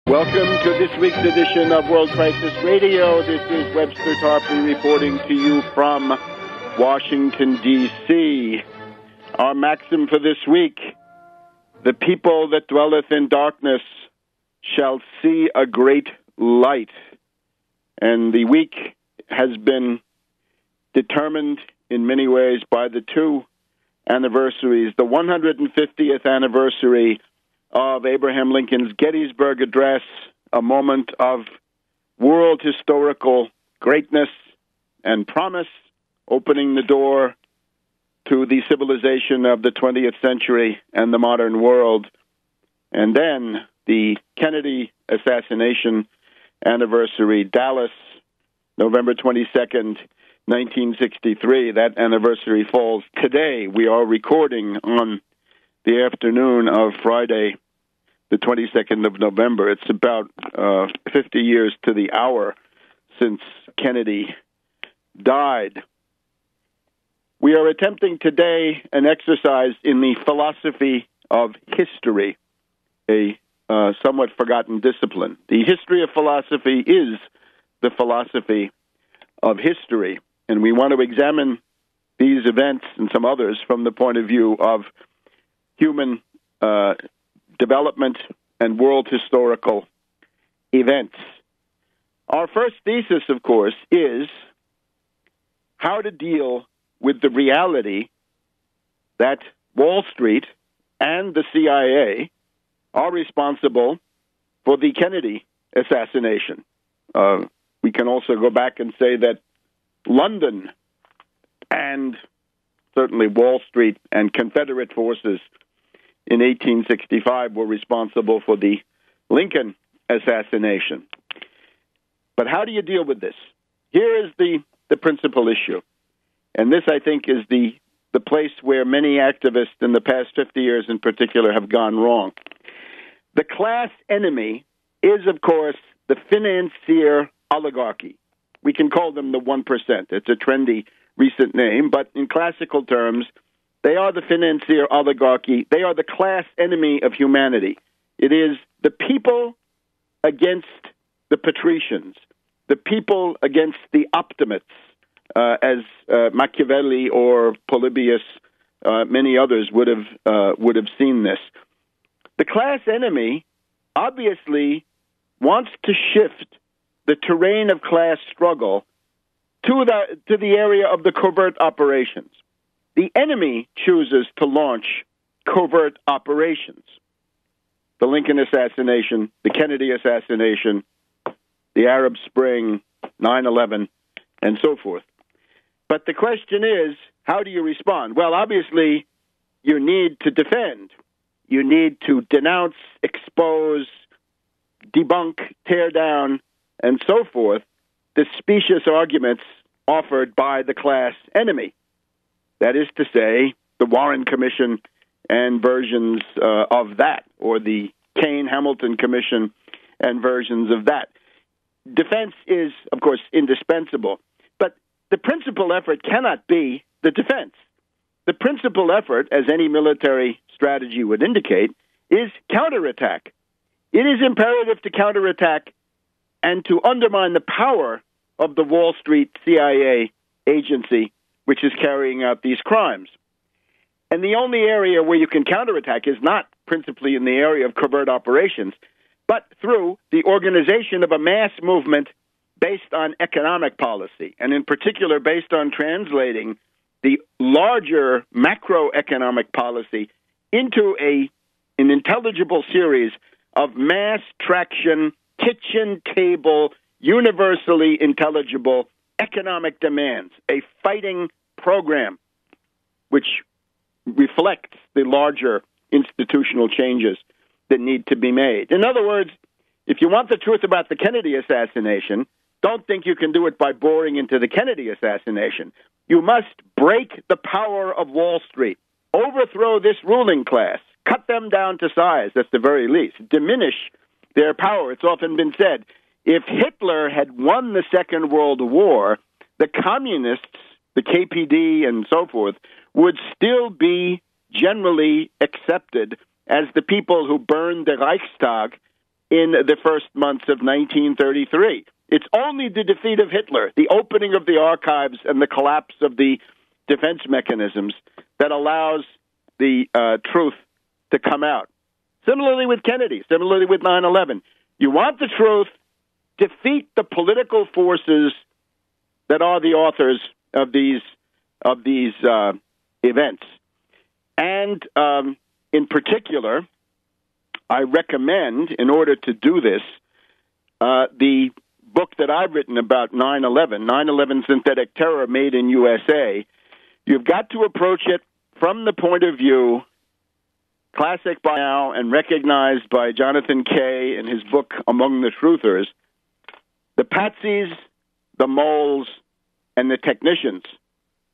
Welcome to this week's edition of World Crisis Radio. This is Webster Tarpley reporting to you from Washington, D.C. Our maxim for this week: the people that dwelleth in darkness shall see a great light. And the week has been determined in many ways by the two anniversaries. The 150th anniversary of Abraham Lincoln's Gettysburg Address, a moment of world historical greatness and promise, opening the door to the civilization of the 20th century and the modern world. And then the Kennedy assassination anniversary, Dallas, November 22nd, 1963. That anniversary falls today. We are recording on the afternoon of Friday, the 22nd of November. It's about 50 years to the hour since Kennedy died. We are attempting today an exercise in the philosophy of history, a somewhat forgotten discipline. The history of philosophy is the philosophy of history, and we want to examine these events and some others from the point of view of human development and world historical events. Our first thesis, of course, is how to deal with the reality that Wall Street and the CIA are responsible for the Kennedy assassination. We can also go back and say that London and certainly Wall Street and Confederate forces in 1865 were responsible for the Lincoln assassination. But how do you deal with this? Here is the principal issue. And this, I think, is the place where many activists in the past 50 years in particular have gone wrong. The class enemy is, of course, the financier oligarchy. We can call them the 1%. It's a trendy recent name, but in classical terms, they are the financier oligarchy. They are the class enemy of humanity. It is the people against the patricians, the people against the optimates, as Machiavelli or Polybius, many others would have seen this. The class enemy obviously wants to shift the terrain of class struggle to the area of the covert operations. The enemy chooses to launch covert operations. The Lincoln assassination, the Kennedy assassination, the Arab Spring, 9/11, and so forth. But the question is, how do you respond? Well, obviously, you need to defend. You need to denounce, expose, debunk, tear down, and so forth, the specious arguments offered by the class enemy. That is to say, the Warren Commission and versions of that, or the Kane-Hamilton Commission and versions of that. Defense is, of course, indispensable, but the principal effort cannot be the defense. The principal effort, as any military strategy would indicate, is counterattack. It is imperative to counterattack and to undermine the power of the Wall Street CIA agency, which is carrying out these crimes. And the only area where you can counterattack is not principally in the area of covert operations, but through the organization of a mass movement based on economic policy, and in particular based on translating the larger macroeconomic policy into an intelligible series of mass traction, kitchen table, universally intelligible economic demands, a fighting program which reflects the larger institutional changes that need to be made. In other words, if you want the truth about the Kennedy assassination, don't think you can do it by boring into the Kennedy assassination. You must break the power of Wall Street, overthrow this ruling class, cut them down to size at the very least, diminish their power. It's often been said, if Hitler had won the Second World War, the communists, the KPD and so forth, would still be generally accepted as the people who burned the Reichstag in the first months of 1933. It's only the defeat of Hitler, the opening of the archives, and the collapse of the defense mechanisms that allows the truth to come out. Similarly with Kennedy, similarly with 9/11. You want the truth, defeat the political forces that are the authors of these events. And in particular, I recommend, in order to do this, the book that I've written about 9/11, 9/11 Synthetic Terror Made in USA. You've got to approach it from the point of view, classic by now and recognized by Jonathan Kay in his book Among the Truthers, the patsies, the moles, and the technicians.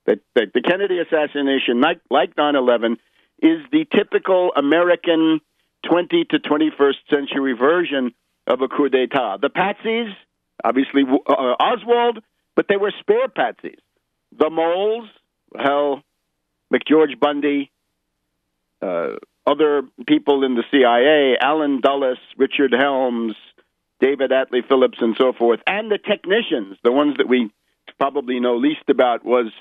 The Kennedy assassination, like 9/11, is the typical American 20th to 21st century version of a coup d'etat. The patsies, obviously Oswald, but they were spare patsies. The moles, hell, McGeorge Bundy, other people in the CIA, Alan Dulles, Richard Helms, David Atlee Phillips, and so forth, and the technicians, the ones that we probably know least about was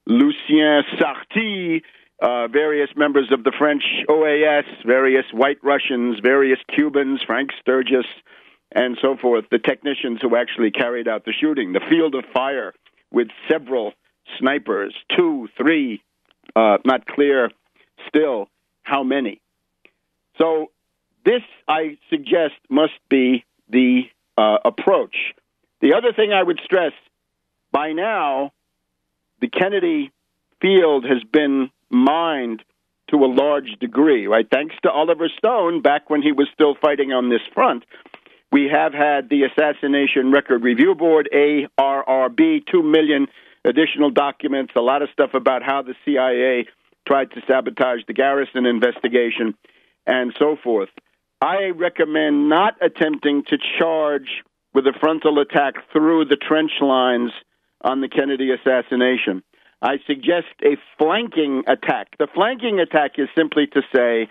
Lucien Sarti, various members of the French OAS, various White Russians, various Cubans, Frank Sturgis, and so forth, the technicians who actually carried out the shooting, the field of fire with several snipers, 2, 3, not clear still how many. So this, I suggest, must be the approach. The other thing I would stress, by now, the Kennedy field has been mined to a large degree, right? Thanks to Oliver Stone, back when he was still fighting on this front, we have had the Assassination Record Review Board, ARRB, 2 million additional documents, a lot of stuff about how the CIA tried to sabotage the Garrison investigation, and so forth. I recommend not attempting to charge with a frontal attack through the trench lines on the Kennedy assassination. I suggest a flanking attack. The flanking attack is simply to say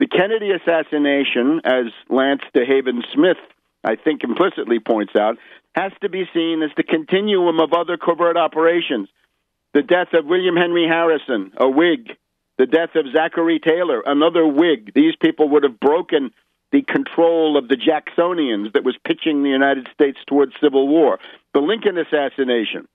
the Kennedy assassination, as Lance DeHaven Smith, I think, implicitly points out, has to be seen as the continuum of other covert operations. The death of William Henry Harrison, a Whig. The death of Zachary Taylor, another Whig. These people would have broken the control of the Jacksonians that was pitching the United States towards civil war. The Lincoln assassination,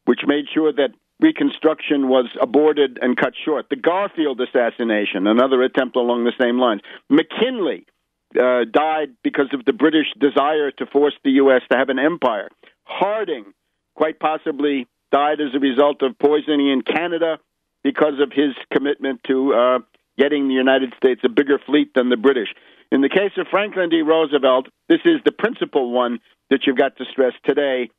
which made sure that Reconstruction was aborted and cut short. The Garfield assassination, another attempt along the same lines. McKinley died because of the British desire to force the U.S. to have an empire. Harding, quite possibly, died as a result of poisoning in Canada because of his commitment to getting the United States a bigger fleet than the British. In the case of Franklin D. Roosevelt, this is the principal one that you've got to stress today.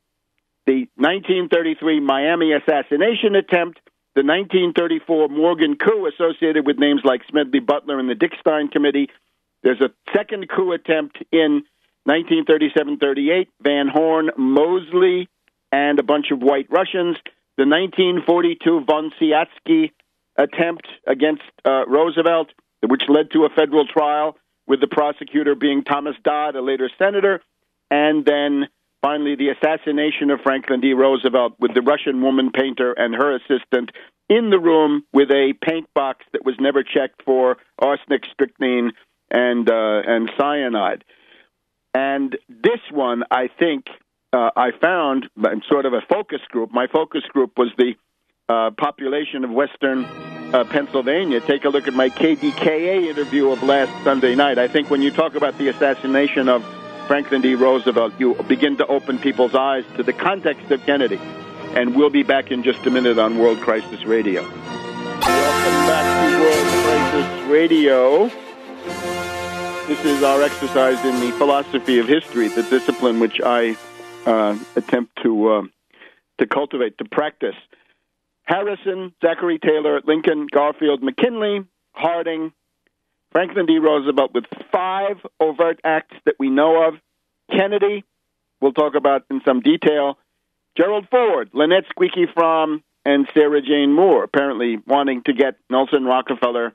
The 1933 Miami assassination attempt, the 1934 Morgan coup associated with names like Smedley Butler and the Dick Stein Committee. There's a second coup attempt in 1937-38, Van Horn, Mosley, and a bunch of White Russians. The 1942 von Siatsky attempt against Roosevelt, which led to a federal trial, with the prosecutor being Thomas Dodd, a later senator, and then finally the assassination of Franklin D. Roosevelt with the Russian woman painter and her assistant in the room with a paint box that was never checked for arsenic, strychnine, and cyanide. And this one, I think, I found sort of a focus group. My focus group was the population of Western Pennsylvania. Take a look at my KDKA interview of last Sunday night. I think when you talk about the assassination of Franklin D. Roosevelt, you begin to open people's eyes to the context of Kennedy. And we'll be back in just a minute on World Crisis Radio. Welcome back to World Crisis Radio. This is our exercise in the philosophy of history, the discipline which I attempt to cultivate, to practice. Harrison, Zachary Taylor, Lincoln, Garfield, McKinley, Harding, Franklin D. Roosevelt with 5 overt acts that we know of. Kennedy, we'll talk about in some detail. Gerald Ford, Lynette Squeaky Fromm, and Sarah Jane Moore, apparently wanting to get Nelson Rockefeller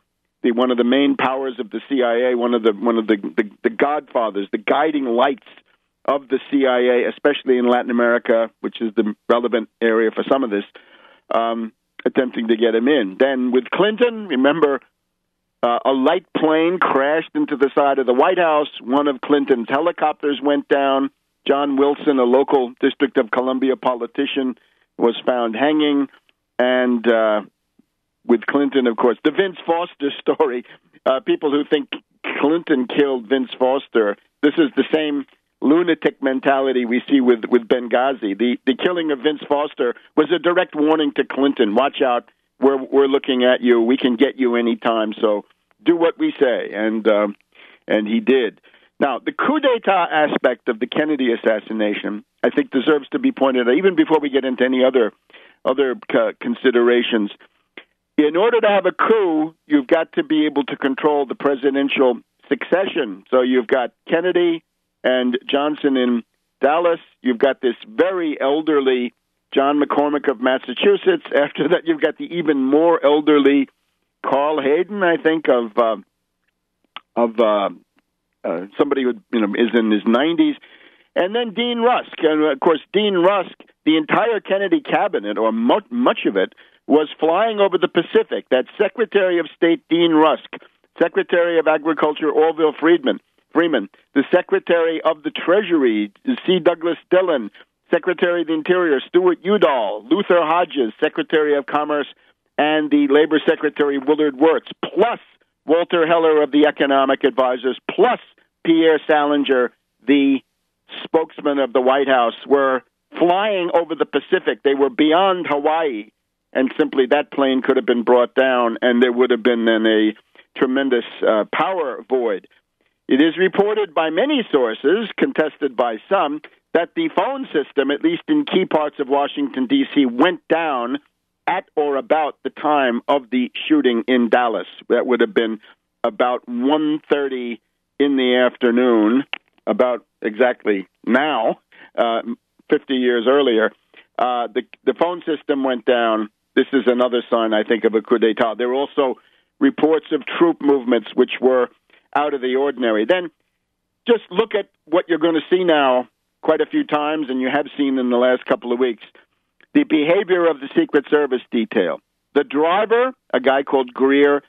one of the main powers of the CIA, one of the godfathers, the guiding lights of the CIA, especially in Latin America, which is the relevant area for some of this, attempting to get him in. Then with Clinton, remember, a light plane crashed into the side of the White House. One of Clinton's helicopters went down. John Wilson, a local District of Columbia politician, was found hanging. And with Clinton, of course, the Vince Foster story, people who think Clinton killed Vince Foster, this is the same lunatic mentality we see with Benghazi. The killing of Vince Foster was a direct warning to Clinton. Watch out, we're looking at you. We can get you anytime, so do what we say. And he did. Now, the coup d'etat aspect of the Kennedy assassination, I think, deserves to be pointed out, even before we get into any other considerations. In order to have a coup, you've got to be able to control the presidential succession. So you've got Kennedy and Johnson in Dallas. You've got this very elderly John McCormick of Massachusetts. After that, you've got the even more elderly Carl Hayden, I think, of somebody who is in his 90s. And then Dean Rusk. And, of course, Dean Rusk, the entire Kennedy cabinet, or much of it, was flying over the Pacific. That's Secretary of State Dean Rusk, Secretary of Agriculture Orville Freeman, the Secretary of the Treasury, C. Douglas Dillon, Secretary of the Interior, Stuart Udall, Luther Hodges, Secretary of Commerce, and the Labor Secretary Willard Wirtz, plus Walter Heller of the Economic Advisors, plus Pierre Salinger, the spokesman of the White House, were flying over the Pacific. They were beyond Hawaii, and simply that plane could have been brought down, and there would have been then a tremendous power void. It is reported by many sources, contested by some, that the phone system, at least in key parts of Washington, D.C., went down at or about the time of the shooting in Dallas. That would have been about 1:30 in the afternoon, about exactly now, 50 years earlier. The phone system went down. This is another sign, I think, of a coup d'etat. There were also reports of troop movements which were out of the ordinary. Then just look at what you're going to see now quite a few times, and you have seen in the last couple of weeks, the behavior of the Secret Service detail. The driver, a guy called Greer,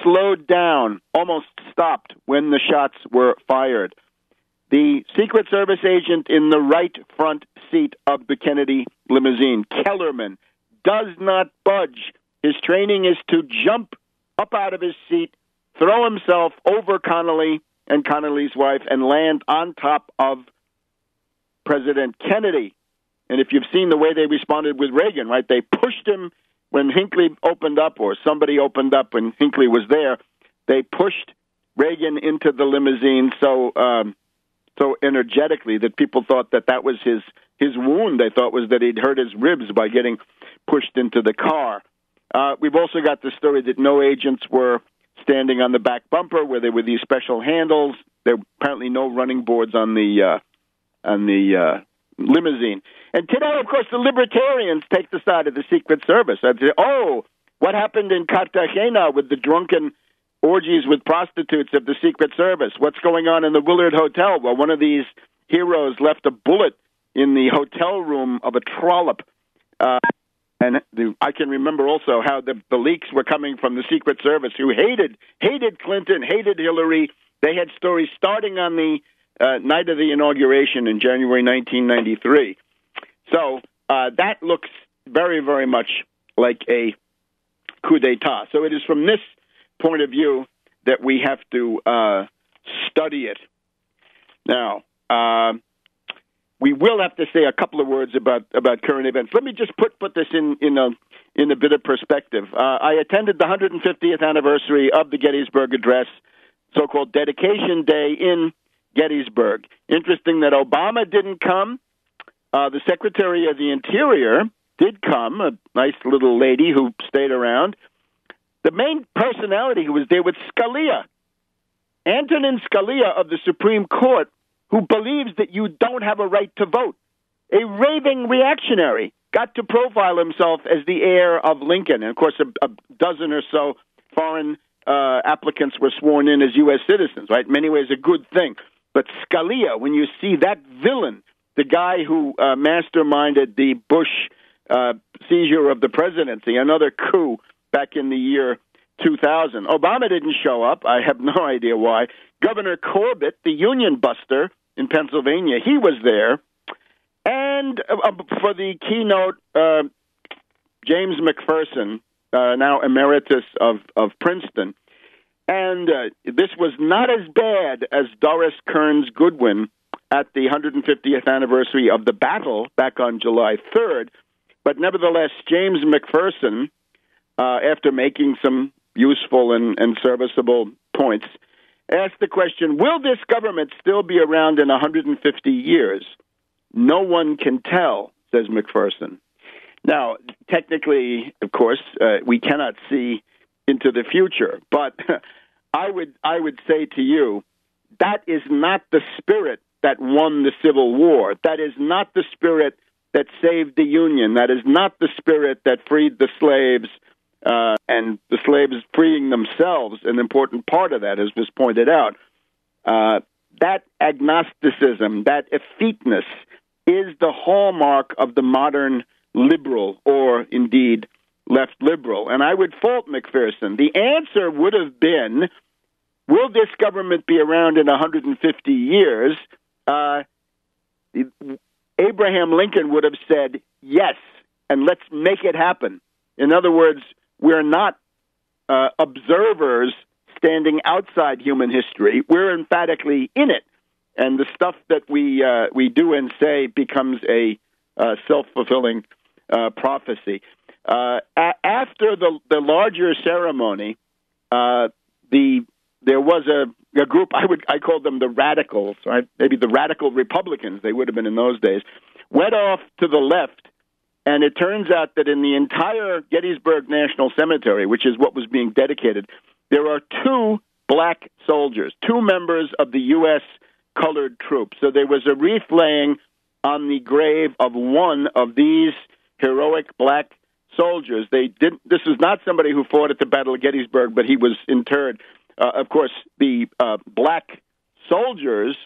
slowed down, almost stopped when the shots were fired. The Secret Service agent in the right front seat of the Kennedy limousine, Kellerman, does not budge. His training is to jump up out of his seat, throw himself over Connally and Connally's wife, and land on top of President Kennedy. And if you've seen the way they responded with Reagan, right, they pushed him when Hinckley opened up, or somebody opened up when Hinckley was there. They pushed Reagan into the limousine so energetically that people thought that was his wound. They thought was that he'd hurt his ribs by getting pushed into the car. We've also got the story that no agents were standing on the back bumper where there were these special handles. There were apparently no running boards on the limousine. And today, of course, the libertarians take the side of the Secret Service. I'd say, what happened in Cartagena with the drunken orgies with prostitutes of the Secret Service? What's going on in the Willard Hotel? Well, one of these heroes left a bullet in the hotel room of a trollop. And I can remember also how the leaks were coming from the Secret Service, who hated Clinton, hated Hillary. They had stories starting on the night of the inauguration in January 1993. So that looks very, very much like a coup d'etat. So it is from this point of view that we have to study it. Now, we will have to say a couple of words about current events. Let me just put this in a bit of perspective. I attended the 150th anniversary of the Gettysburg Address, so-called Dedication Day in Gettysburg. Interesting that Obama didn't come. The Secretary of the Interior did come, a nice little lady who stayed around. The main personality who was there was Scalia, Antonin Scalia of the Supreme Court, who believes that you don't have a right to vote. A raving reactionary got to profile himself as the heir of Lincoln. And, of course, a dozen or so foreign applicants were sworn in as U.S. citizens, right? In many ways, a good thing. But Scalia, when you see that villain, the guy who masterminded the Bush seizure of the presidency, another coup back in the year 2000. Obama didn't show up. I have no idea why. Governor Corbett, the union buster in Pennsylvania, he was there. And for the keynote, James McPherson, now emeritus of Princeton. And this was not as bad as Doris Kearns Goodwin at the 150th anniversary of the battle back on July 3rd. But nevertheless, James McPherson, after making some useful and serviceable points, asked the question, will this government still be around in 150 years? No one can tell, says McPherson. Now, technically, of course, we cannot see into the future, but I would say to you, that is not the spirit that won the Civil War. That is not the spirit that saved the Union. That is not the spirit that freed the slaves, and the slaves freeing themselves, an important part of that, as was pointed out. That agnosticism, that effeteness, is the hallmark of the modern liberal, or indeed left liberal. And I would fault McPherson. The answer would have been, will this government be around in 150 years? Abraham Lincoln would have said, yes, and let's make it happen. In other words, we're not observers standing outside human history. We're emphatically in it. And the stuff that we do and say becomes a self-fulfilling prophecy. After the larger ceremony, there was a group, I called them the radicals, right? Maybe the radical Republicans, they would have been in those days, went off to the left, and it turns out that in the entire Gettysburg National Cemetery, which is what was being dedicated, there are 2 black soldiers, 2 members of the U.S. colored troops. So there was a wreath laying on the grave of one of these heroic black soldiers. This is not somebody who fought at the Battle of Gettysburg, but he was interred. Of course, the black soldiers,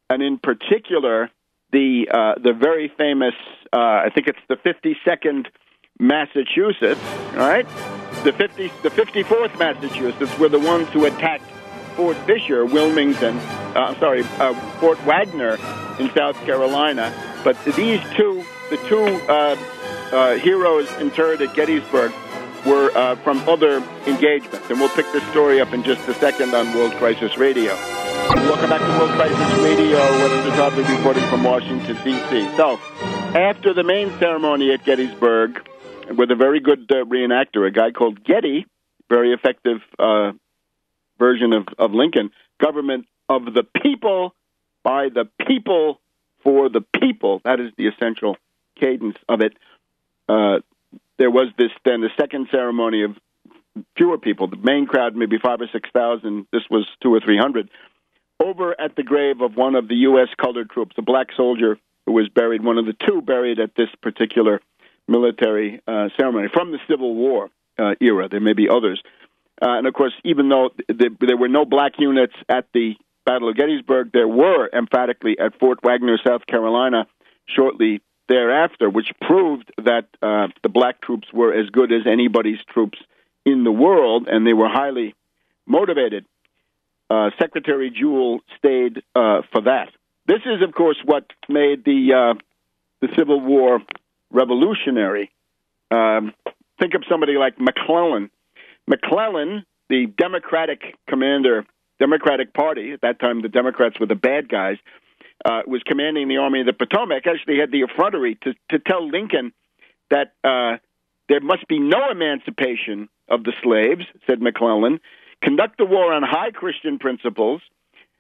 and in particular the very famous, I think it's the 52nd Massachusetts, all right? The 54th Massachusetts were the ones who attacked Fort Fisher, Fort Wagner in South Carolina. But the two heroes interred at Gettysburg were from other engagements. And we'll pick this story up in just a second on World Crisis Radio. Welcome back to World Crisis Radio. Webster Griffin reporting from Washington, D.C. So, after the main ceremony at Gettysburg, with a very good reenactor, a guy called Getty, very effective version of Lincoln, government of the people, by the people, for the people. That is the essential cadence of it. There was the second ceremony of fewer people. The main crowd, maybe 5,000 or 6,000. This was 200 or 300. Over at the grave of one of the U.S. colored troops, a black soldier who was buried, one of the 2 buried at this particular military ceremony from the Civil War era. There may be others. And, of course, even though there were no black units at the Battle of Gettysburg, there were emphatically at Fort Wagner, South Carolina, shortly thereafter, which proved that the black troops were as good as anybody's troops in the world, and they were highly motivated. Secretary Jewell stayed for that. This is, of course, what made the Civil War revolutionary. Think of somebody like McClellan. McClellan, the Democratic commander, Democratic Party, at that time the Democrats were the bad guys, was commanding the Army of the Potomac, actually had the effrontery to tell Lincoln that there must be no emancipation of the slaves, said McClellan, conduct the war on high Christian principles,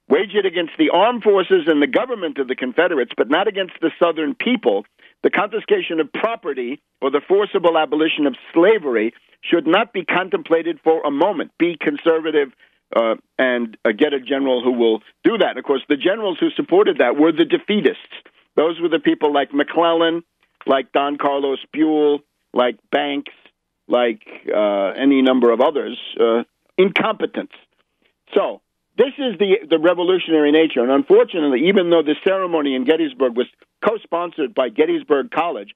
wage it against the armed forces and the government of the Confederates, but not against the Southern people. The confiscation of property or the forcible abolition of slavery should not be contemplated for a moment. Be conservative and get a general who will do that. And of course, the generals who supported that were the defeatists. Those were the people like McClellan, like Don Carlos Buell, like Banks, like any number of others, incompetence. So this is the revolutionary nature. And unfortunately, even though the ceremony in Gettysburg was co-sponsored by Gettysburg College,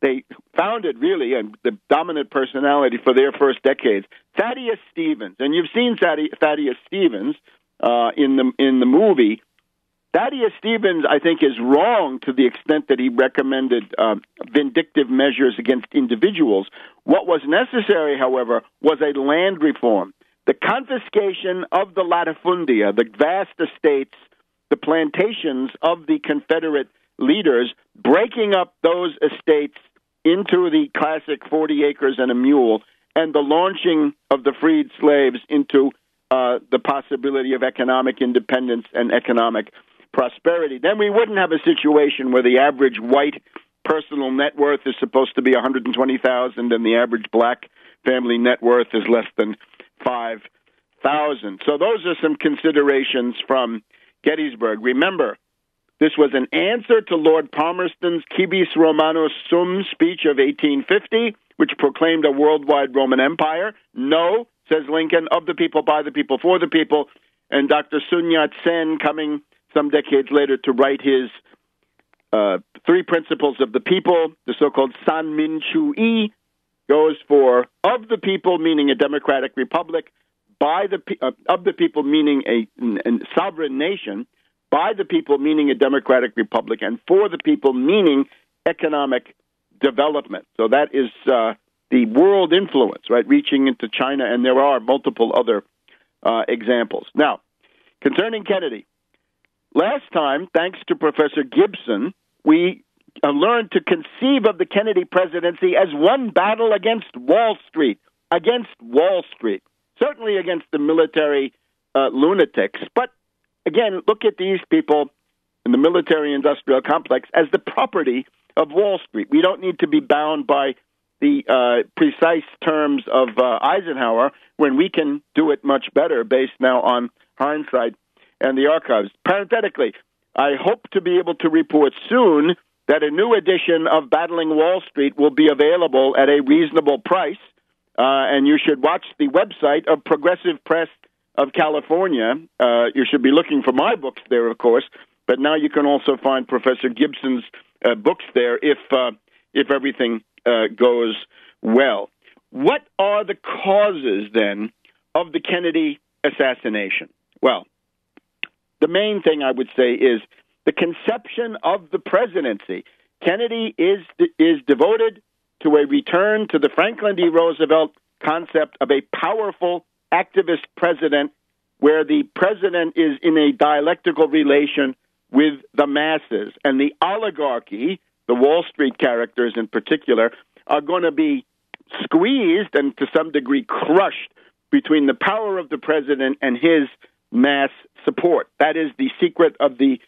they founded really the dominant personality for their first decades, Thaddeus Stevens. And you've seen Thaddeus Stevens in the movie. Thaddeus Stevens, I think, is wrong to the extent that he recommended vindictive measures against individuals. What was necessary, however, was a land reform. The confiscation of the latifundia, the vast estates, the plantations of the Confederate leaders, breaking up those estates into the classic 40 acres and a mule, and the launching of the freed slaves into the possibility of economic independence and economic prosperity. Then we wouldn't have a situation where the average white personal net worth is supposed to be $120,000 and the average black family net worth is less than $5,000. So those are some considerations from Gettysburg. Remember, this was an answer to Lord Palmerston's Civis Romanus Sum speech of 1850, which proclaimed a worldwide Roman Empire. No, says Lincoln, of the people, by the people, for the people. And Dr. Sun Yat-sen, coming some decades later to write his Three Principles of the People, the so-called San Min Chu-i, goes for of the people, meaning a democratic republic, by the of the people, meaning a sovereign nation, by the people, meaning a democratic republic, and for the people, meaning economic development. So that is the world influence, right, reaching into China, and there are multiple other examples. Now, concerning Kennedy, last time, thanks to Professor Gibson, we learned to conceive of the Kennedy presidency as one battle against Wall Street, certainly against the military lunatics. But again, look at these people in the military-industrial complex as the property of Wall Street. We don't need to be bound by the precise terms of Eisenhower when we can do it much better based now on hindsight and the archives. Parenthetically, I hope to be able to report soon that a new edition of Battling Wall Street will be available at a reasonable price, and you should watch the website of Progressive Press of California. You should be looking for my books there, of course, but now you can also find Professor Gibson's books there if everything goes well. What are the causes, then, of the Kennedy assassination? Well, the main thing I would say is the conception of the presidency. Kennedy is devoted to a return to the Franklin D. Roosevelt concept of a powerful activist president where the president is in a dialectical relation with the masses. And the oligarchy, the Wall Street characters in particular, are going to be squeezed and to some degree crushed between the power of the president and his mass support. That is the secret of the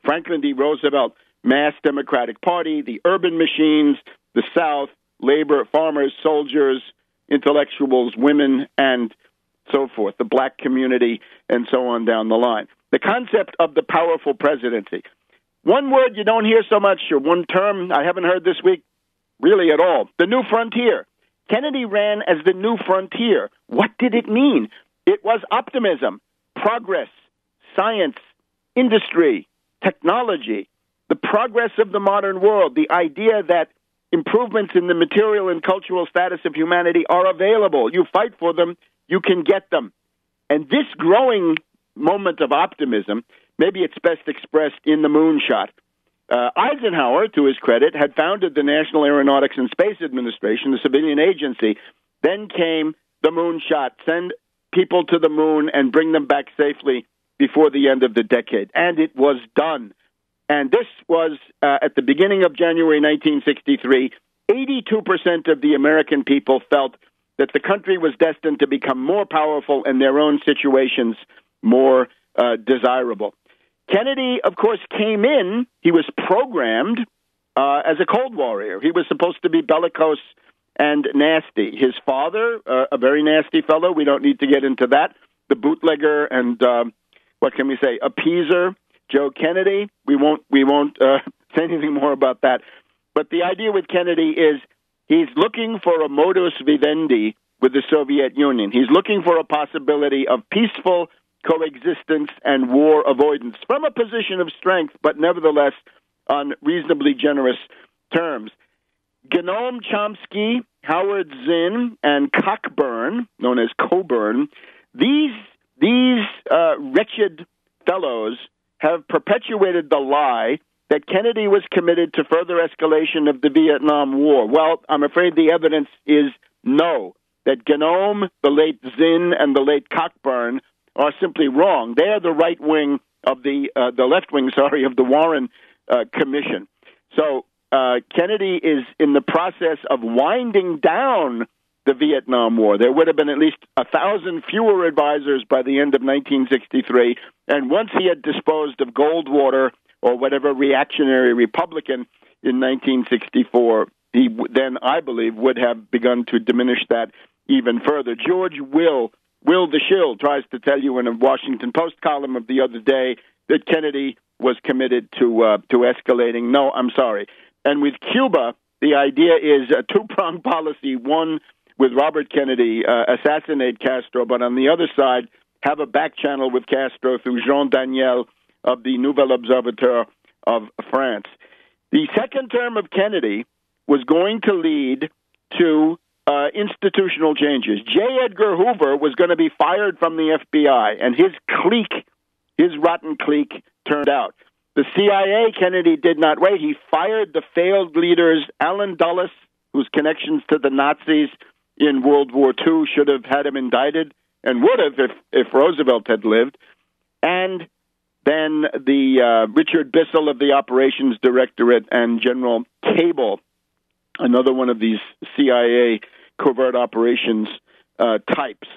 Franklin D. Roosevelt mass Democratic Party, the urban machines, the South, labor, farmers, soldiers, intellectuals, women, and so forth, the black community, and so on down the line. The concept of the powerful presidency. One word you don't hear so much, or one term I haven't heard this week really at all, the new frontier. Kennedy ran as the new frontier. What did it mean? It was optimism, progress, science, industry, technology, the progress of the modern world, the idea that improvements in the material and cultural status of humanity are available. You fight for them, you can get them. And this growing moment of optimism, maybe it's best expressed in the moonshot. Eisenhower, to his credit, had founded the National Aeronautics and Space Administration, the civilian agency. Then came the moonshot, send people to the moon and bring them back safely before the end of the decade. And it was done. And this was at the beginning of January 1963. 82% of the American people felt that the country was destined to become more powerful and their own situations more desirable. Kennedy, of course, came in. He was programmed as a Cold Warrior. He was supposed to be bellicose and nasty. His father, a very nasty fellow, we don't need to get into that, the bootlegger and, what can we say, appeaser, Joe Kennedy. We won't say anything more about that. But the idea with Kennedy is he's looking for a modus vivendi with the Soviet Union. He's looking for a possibility of peaceful coexistence and war avoidance from a position of strength, but nevertheless on reasonably generous terms. Noam Chomsky, Howard Zinn, and Cockburn, known as Coburn, these wretched fellows have perpetuated the lie that Kennedy was committed to further escalation of the Vietnam War. Well, I'm afraid the evidence is no, that Gnome, the late Zinn, and the late Cockburn are simply wrong. They are the right wing of the left wing, of the Warren Commission. So Kennedy is in the process of winding down the Vietnam War. There would have been at least 1,000 fewer advisors by the end of 1963, and once he had disposed of Goldwater or whatever reactionary Republican in 1964, he then, I believe, would have begun to diminish that even further. George Will the Shill tries to tell you in a Washington Post column of the other day that Kennedy was committed to escalating. No, I'm sorry. And with Cuba, the idea is a two-pronged policy. One, with Robert Kennedy, assassinate Castro, but on the other side, have a back channel with Castro through Jean Daniel of the Nouvel Observateur of France. The second term of Kennedy was going to lead to institutional changes. J. Edgar Hoover was going to be fired from the FBI, and his clique, his rotten clique, turned out. The CIA, Kennedy did not wait. He fired the failed leaders, Allen Dulles, whose connections to the Nazis in World War II should have had him indicted, and would have if Roosevelt had lived, and then the Richard Bissell of the Operations Directorate and General Cable, another one of these CIA covert operations types.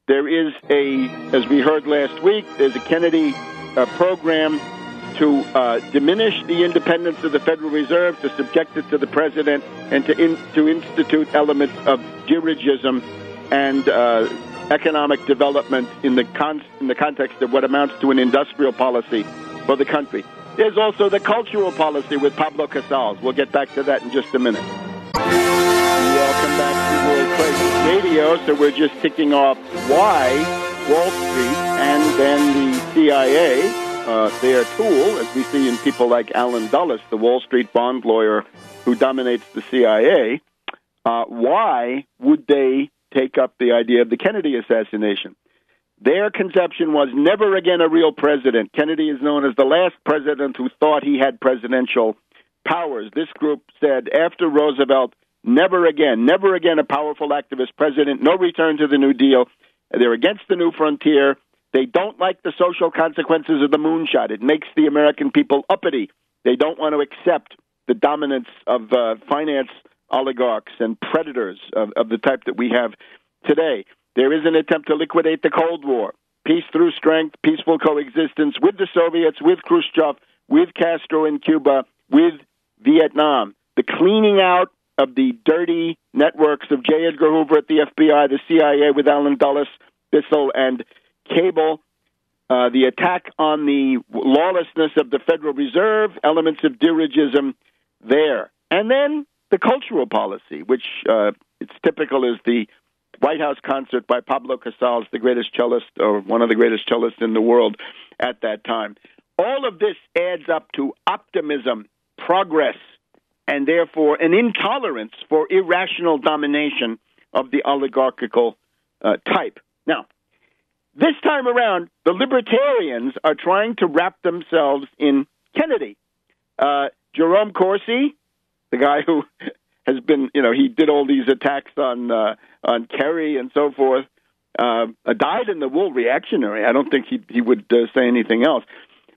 There is as we heard last week, there's a Kennedy program to diminish the independence of the Federal Reserve, to subject it to the president, and to institute elements of dirigism and economic development in the context of what amounts to an industrial policy for the country. There's also the cultural policy with Pablo Casals. We'll get back to that in just a minute. Welcome back to World Crisis Radio. So we're just ticking off why Wall Street and then the CIA, their tool, as we see in people like Allen Dulles, the Wall Street bond lawyer who dominates the CIA, why would they take up the idea of the Kennedy assassination? Their conception was never again a real president. Kennedy is known as the last president who thought he had presidential powers. This group said after Roosevelt, never again a powerful activist president, no return to the New Deal. They're against the New Frontier. They don't like the social consequences of the moonshot. It makes the American people uppity. They don't want to accept the dominance of finance oligarchs and predators of the type that we have today. There is an attempt to liquidate the Cold War. Peace through strength, peaceful coexistence with the Soviets, with Khrushchev, with Castro in Cuba, with Vietnam. The cleaning out of the dirty networks of J. Edgar Hoover at the FBI, the CIA with Allen Dulles, Bissell, and Cable. The attack on the lawlessness of the Federal Reserve, elements of dirigism there. And then the cultural policy, which it's typical is the White House concert by Pablo Casals, the greatest cellist, or one of the greatest cellists in the world at that time. All of this adds up to optimism, progress, and therefore an intolerance for irrational domination of the oligarchical type. Now, this time around, the libertarians are trying to wrap themselves in Kennedy. Jerome Corsi, the guy who has been, he did all these attacks on Kerry and so forth, died in the wool reactionary. I don't think he would say anything else.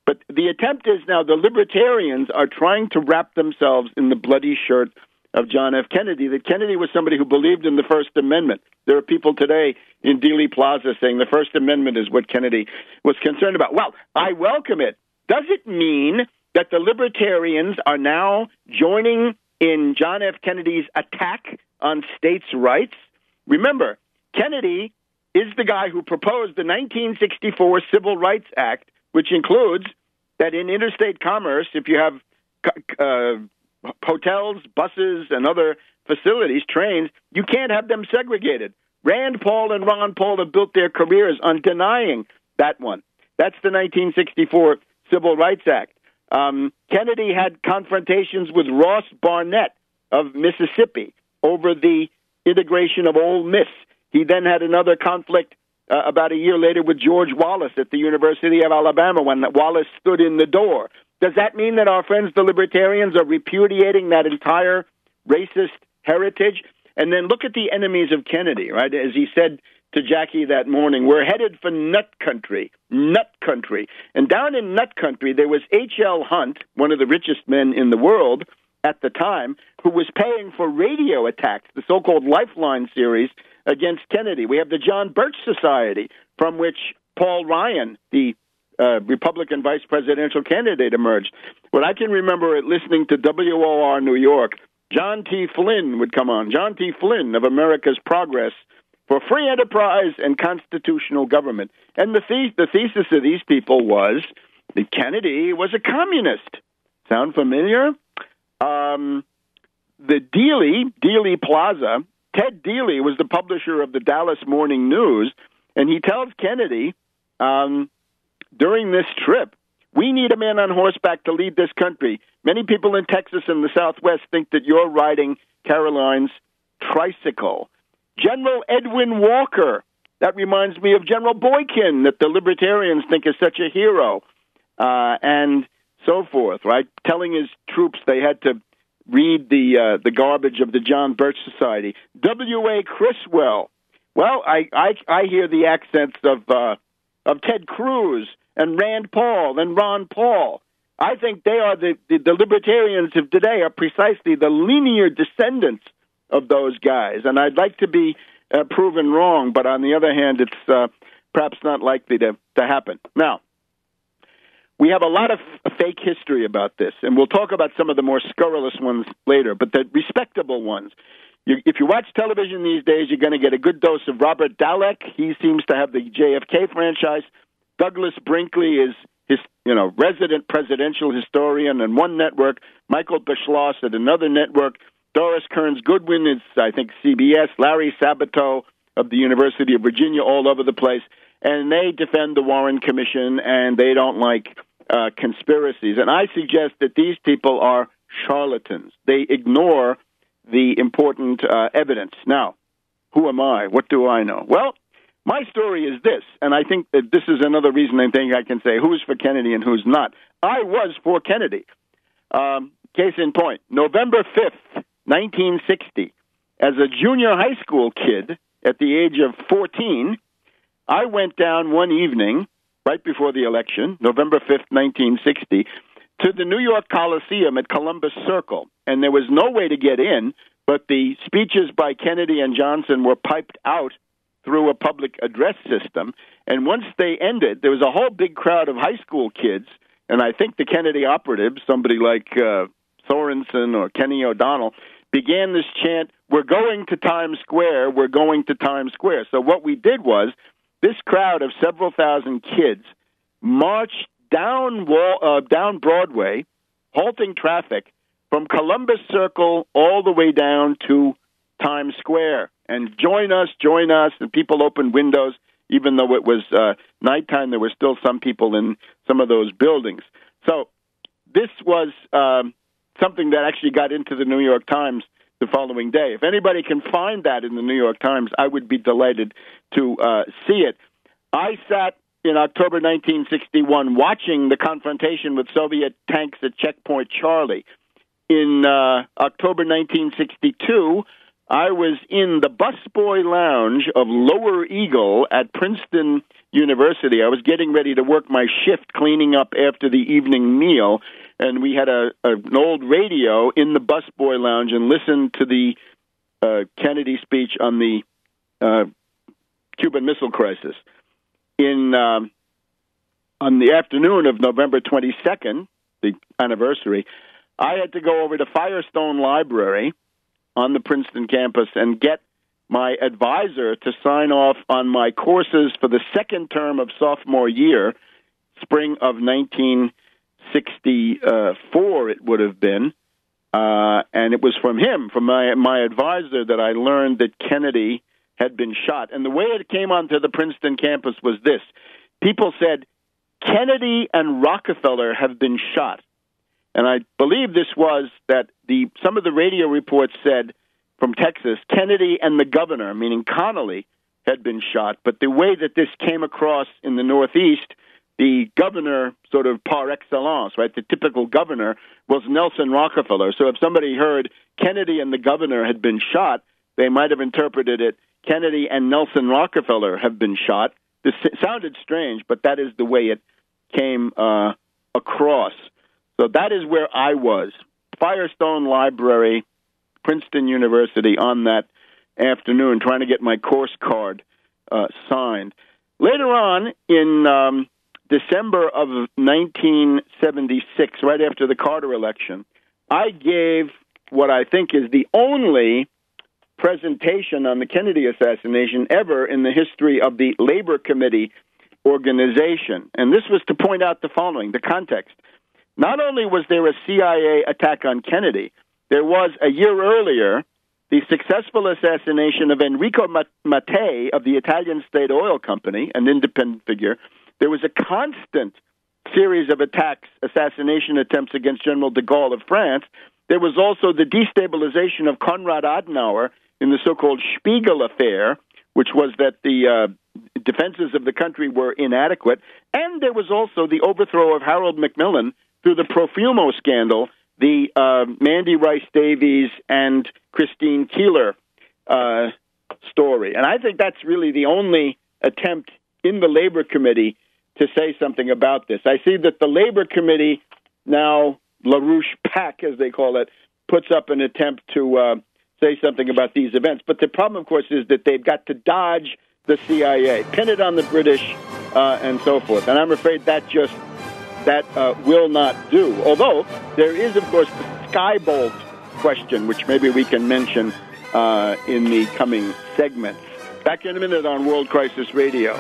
But the attempt is now the libertarians are trying to wrap themselves in the bloody shirt of John F. Kennedy, that Kennedy was somebody who believed in the First Amendment. There are people today in Dealey Plaza saying the First Amendment is what Kennedy was concerned about. Well, I welcome it. Does it mean that the libertarians are now joining in John F. Kennedy's attack on states' rights? Remember, Kennedy is the guy who proposed the 1964 Civil Rights Act, which includes that in interstate commerce, if you have hotels, buses, and other facilities, trains, you can't have them segregated. Rand Paul and Ron Paul have built their careers on denying that one. That's the 1964 Civil Rights Act. Kennedy had confrontations with Ross Barnett of Mississippi over the integration of Ole Miss. He then had another conflict about a year later with George Wallace at the University of Alabama when Wallace stood in the door. Does that mean that our friends, the libertarians, are repudiating that entire racist heritage? And then look at the enemies of Kennedy, right? As he said to Jackie that morning, we're headed for nut country. And down in nut country, there was H.L. Hunt, one of the richest men in the world at the time, who was paying for radio attacks, the so-called Lifeline series against Kennedy. We have the John Birch Society, from which Paul Ryan, the Republican vice presidential candidate, emerged. When I can remember it listening to WOR New York, John T. Flynn would come on. John T. Flynn of America's Progress for Free Enterprise and Constitutional Government. And the thesis of these people was that Kennedy was a communist. Sound familiar? The Dealey Plaza, Ted Dealey was the publisher of the Dallas Morning News, and he tells Kennedy during this trip, we need a man on horseback to lead this country. Many people in Texas and the Southwest think that you're riding Caroline's tricycle. General Edwin Walker, that reminds me of General Boykin, that the libertarians think is such a hero, and so forth, right? Telling his troops they had to read the garbage of the John Birch Society. W.A. Criswell. Well, I hear the accents of Ted Cruz and Rand Paul and Ron Paul. I think they are the libertarians of today are precisely the linear descendants of those guys, and I'd like to be proven wrong, but on the other hand, it's perhaps not likely to happen. Now, we have a lot of fake history about this, and we'll talk about some of the more scurrilous ones later, but the respectable ones. If you watch television these days, you're going to get a good dose of Robert Dallek. He seems to have the JFK franchise. Douglas Brinkley is his, resident presidential historian on one network. Michael Beschloss at another network. Doris Kearns Goodwin is, I think, CBS. Larry Sabato of the University of Virginia, all over the place. And they defend the Warren Commission, and they don't like conspiracies. And I suggest that these people are charlatans. They ignore the important evidence. Now, who am I? What do I know? Well, my story is this, and I think that this is another reason I think I can say who's for Kennedy and who's not. I was for Kennedy. Case in point, November 5th, 1960, as a junior high school kid at the age of 14, I went down one evening, right before the election, November 5th, 1960, to the New York Coliseum at Columbus Circle. And there was no way to get in, but the speeches by Kennedy and Johnson were piped out through a public address system. And once they ended, there was a whole big crowd of high school kids, and I think the Kennedy operatives, somebody like Sorensen or Kenny O'Donnell, began this chant, we're going to Times Square, we're going to Times Square. So what we did was, this crowd of several thousand kids marched down Broadway, halting traffic from Columbus Circle all the way down to Times Square. And join us, and people opened windows. Even though it was nighttime, there were still some people in some of those buildings. So this was something that actually got into the New York Times the following day. If anybody can find that in the New York Times, I would be delighted to see it. I sat in October 1961 watching the confrontation with Soviet tanks at Checkpoint Charlie. In October 1962, I was in the busboy lounge of Lower Eagle at Princeton University. I was getting ready to work my shift cleaning up after the evening meal, and we had an old radio in the busboy lounge and listened to the Kennedy speech on the Cuban Missile Crisis. On the afternoon of November 22nd, the anniversary, I had to go over to Firestone Library on the Princeton campus and get my advisor to sign off on my courses for the second term of sophomore year, spring of 1964 it would have been. And it was from him, from my advisor, that I learned that Kennedy had been shot. And the way it came onto the Princeton campus was this. People said, Kennedy and Rockefeller have been shot. And I believe this was that some of the radio reports said from Texas, Kennedy and the governor, meaning Connally, had been shot. But the way that this came across in the Northeast, the governor, sort of par excellence, right, the typical governor, was Nelson Rockefeller. So if somebody heard Kennedy and the governor had been shot, they might have interpreted it, Kennedy and Nelson Rockefeller have been shot. This sounded strange, but that is the way it came across. So that is where I was, Firestone Library, Princeton University, on that afternoon, trying to get my course card signed. Later on, in December of 1976, right after the Carter election, I gave what I think is the only presentation on the Kennedy assassination ever in the history of the Labor Committee organization. And this was to point out the following, the context. Not only was there a CIA attack on Kennedy, there was, a year earlier, the successful assassination of Enrico Mattei of the Italian State Oil Company, an independent figure. There was a constant series of attacks, assassination attempts against General de Gaulle of France. There was also the destabilization of Konrad Adenauer in the so-called Spiegel affair, which was that the defenses of the country were inadequate. And there was also the overthrow of Harold Macmillan through the Profumo scandal, the Mandy Rice Davies and Christine Keeler story. And I think that's really the only attempt in the Labor Committee to say something about this. I see that the Labor Committee now, LaRouche PAC, as they call it, puts up an attempt to say something about these events. But the problem, of course, is that they've got to dodge the CIA, pin it on the British, and so forth. And I'm afraid that will not do. Although there is, of course, the Skybolt question, which maybe we can mention in the coming segments. Back in a minute on World Crisis Radio.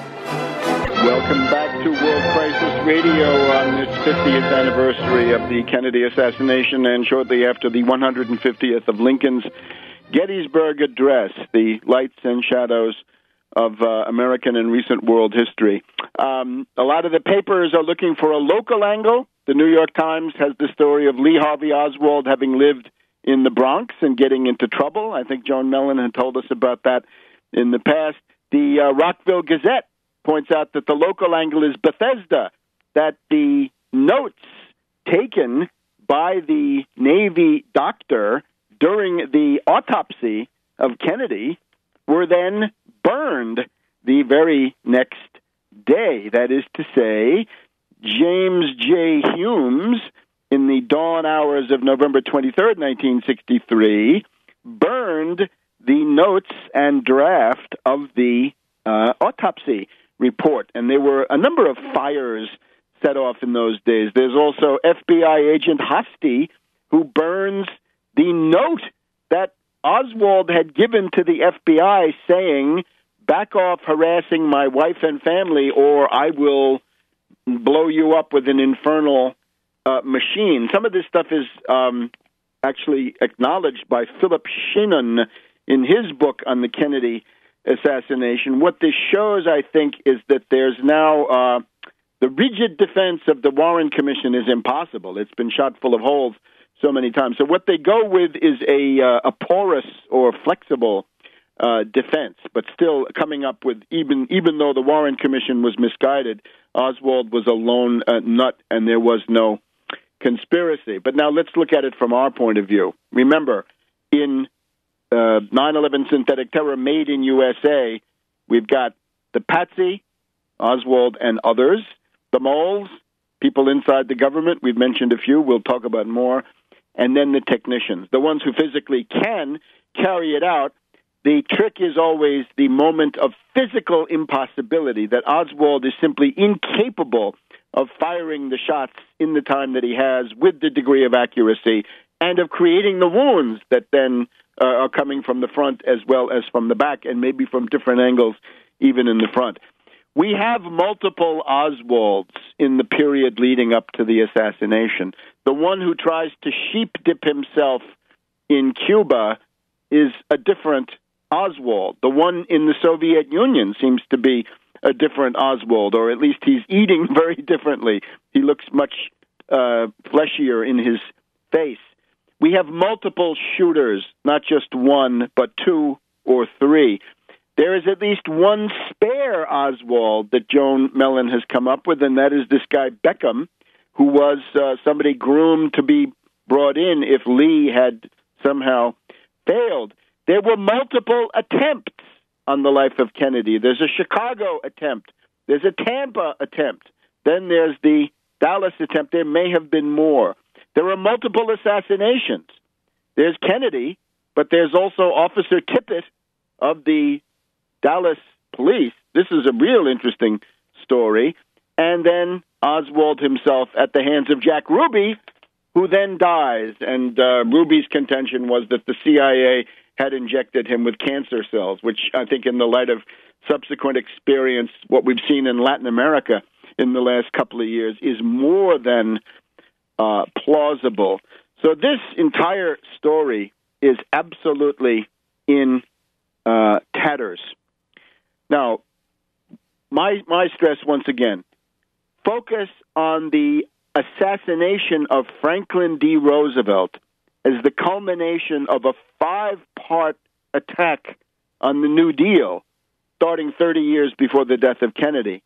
Welcome back to World Crisis Radio on this 50th anniversary of the Kennedy assassination and shortly after the 150th of Lincoln's Gettysburg Address, the lights and shadows of American and recent world history. A lot of the papers are looking for a local angle. The New York Times has the story of Lee Harvey Oswald having lived in the Bronx and getting into trouble. I think Joan Mellon had told us about that in the past. The Rockville Gazette points out that the local angle is Bethesda, that the notes taken by the Navy doctor during the autopsy of Kennedy were then burned the very next day. That is to say, James J. Humes, in the dawn hours of November 23rd, 1963, burned the notes and draft of the autopsy report. And there were a number of fires set off in those days. There's also FBI agent Hosty, who burns the note that Oswald had given to the FBI saying, back off harassing my wife and family or I will blow you up with an infernal machine. Some of this stuff is actually acknowledged by Philip Shannon in his book on the Kennedy assassination. What this shows, I think, is that there's now the rigid defense of the Warren Commission is impossible. It's been shot full of holes so many times. So what they go with is a porous or flexible defense, but still coming up with, even though the Warren Commission was misguided, Oswald was a lone nut and there was no conspiracy. But now let's look at it from our point of view. Remember, in 9/11 synthetic terror made in USA, we've got the Patsy, Oswald and others, the moles, people inside the government, we've mentioned a few, we'll talk about more, and then the technicians, the ones who physically can carry it out. The trick is always the moment of physical impossibility, that Oswald is simply incapable of firing the shots in the time that he has with the degree of accuracy and of creating the wounds that then are coming from the front as well as from the back and maybe from different angles even in the front. We have multiple Oswalds in the period leading up to the assassination. The one who tries to sheep dip himself in Cuba is a different Oswald. The one in the Soviet Union seems to be a different Oswald, or at least he's eating very differently. He looks much fleshier in his face. We have multiple shooters, not just one, but two or three. There is at least one spare Oswald that Joan Mellon has come up with, and that is this guy Beckham, who was somebody groomed to be brought in if Lee had somehow failed. There were multiple attempts on the life of Kennedy. There's a Chicago attempt. There's a Tampa attempt. Then there's the Dallas attempt. There may have been more. There were multiple assassinations. There's Kennedy, but there's also Officer Tippit of the Dallas police. This is a real interesting story. And then Oswald himself at the hands of Jack Ruby, who then dies. And Ruby's contention was that the CIA had injected him with cancer cells, which I think in the light of subsequent experience, what we've seen in Latin America in the last couple of years, is more than plausible. So this entire story is absolutely in tatters. Now, my stress once again, focus on the assassination of Franklin D. Roosevelt as the culmination of a 5-part attack on the New Deal starting 30 years before the death of Kennedy.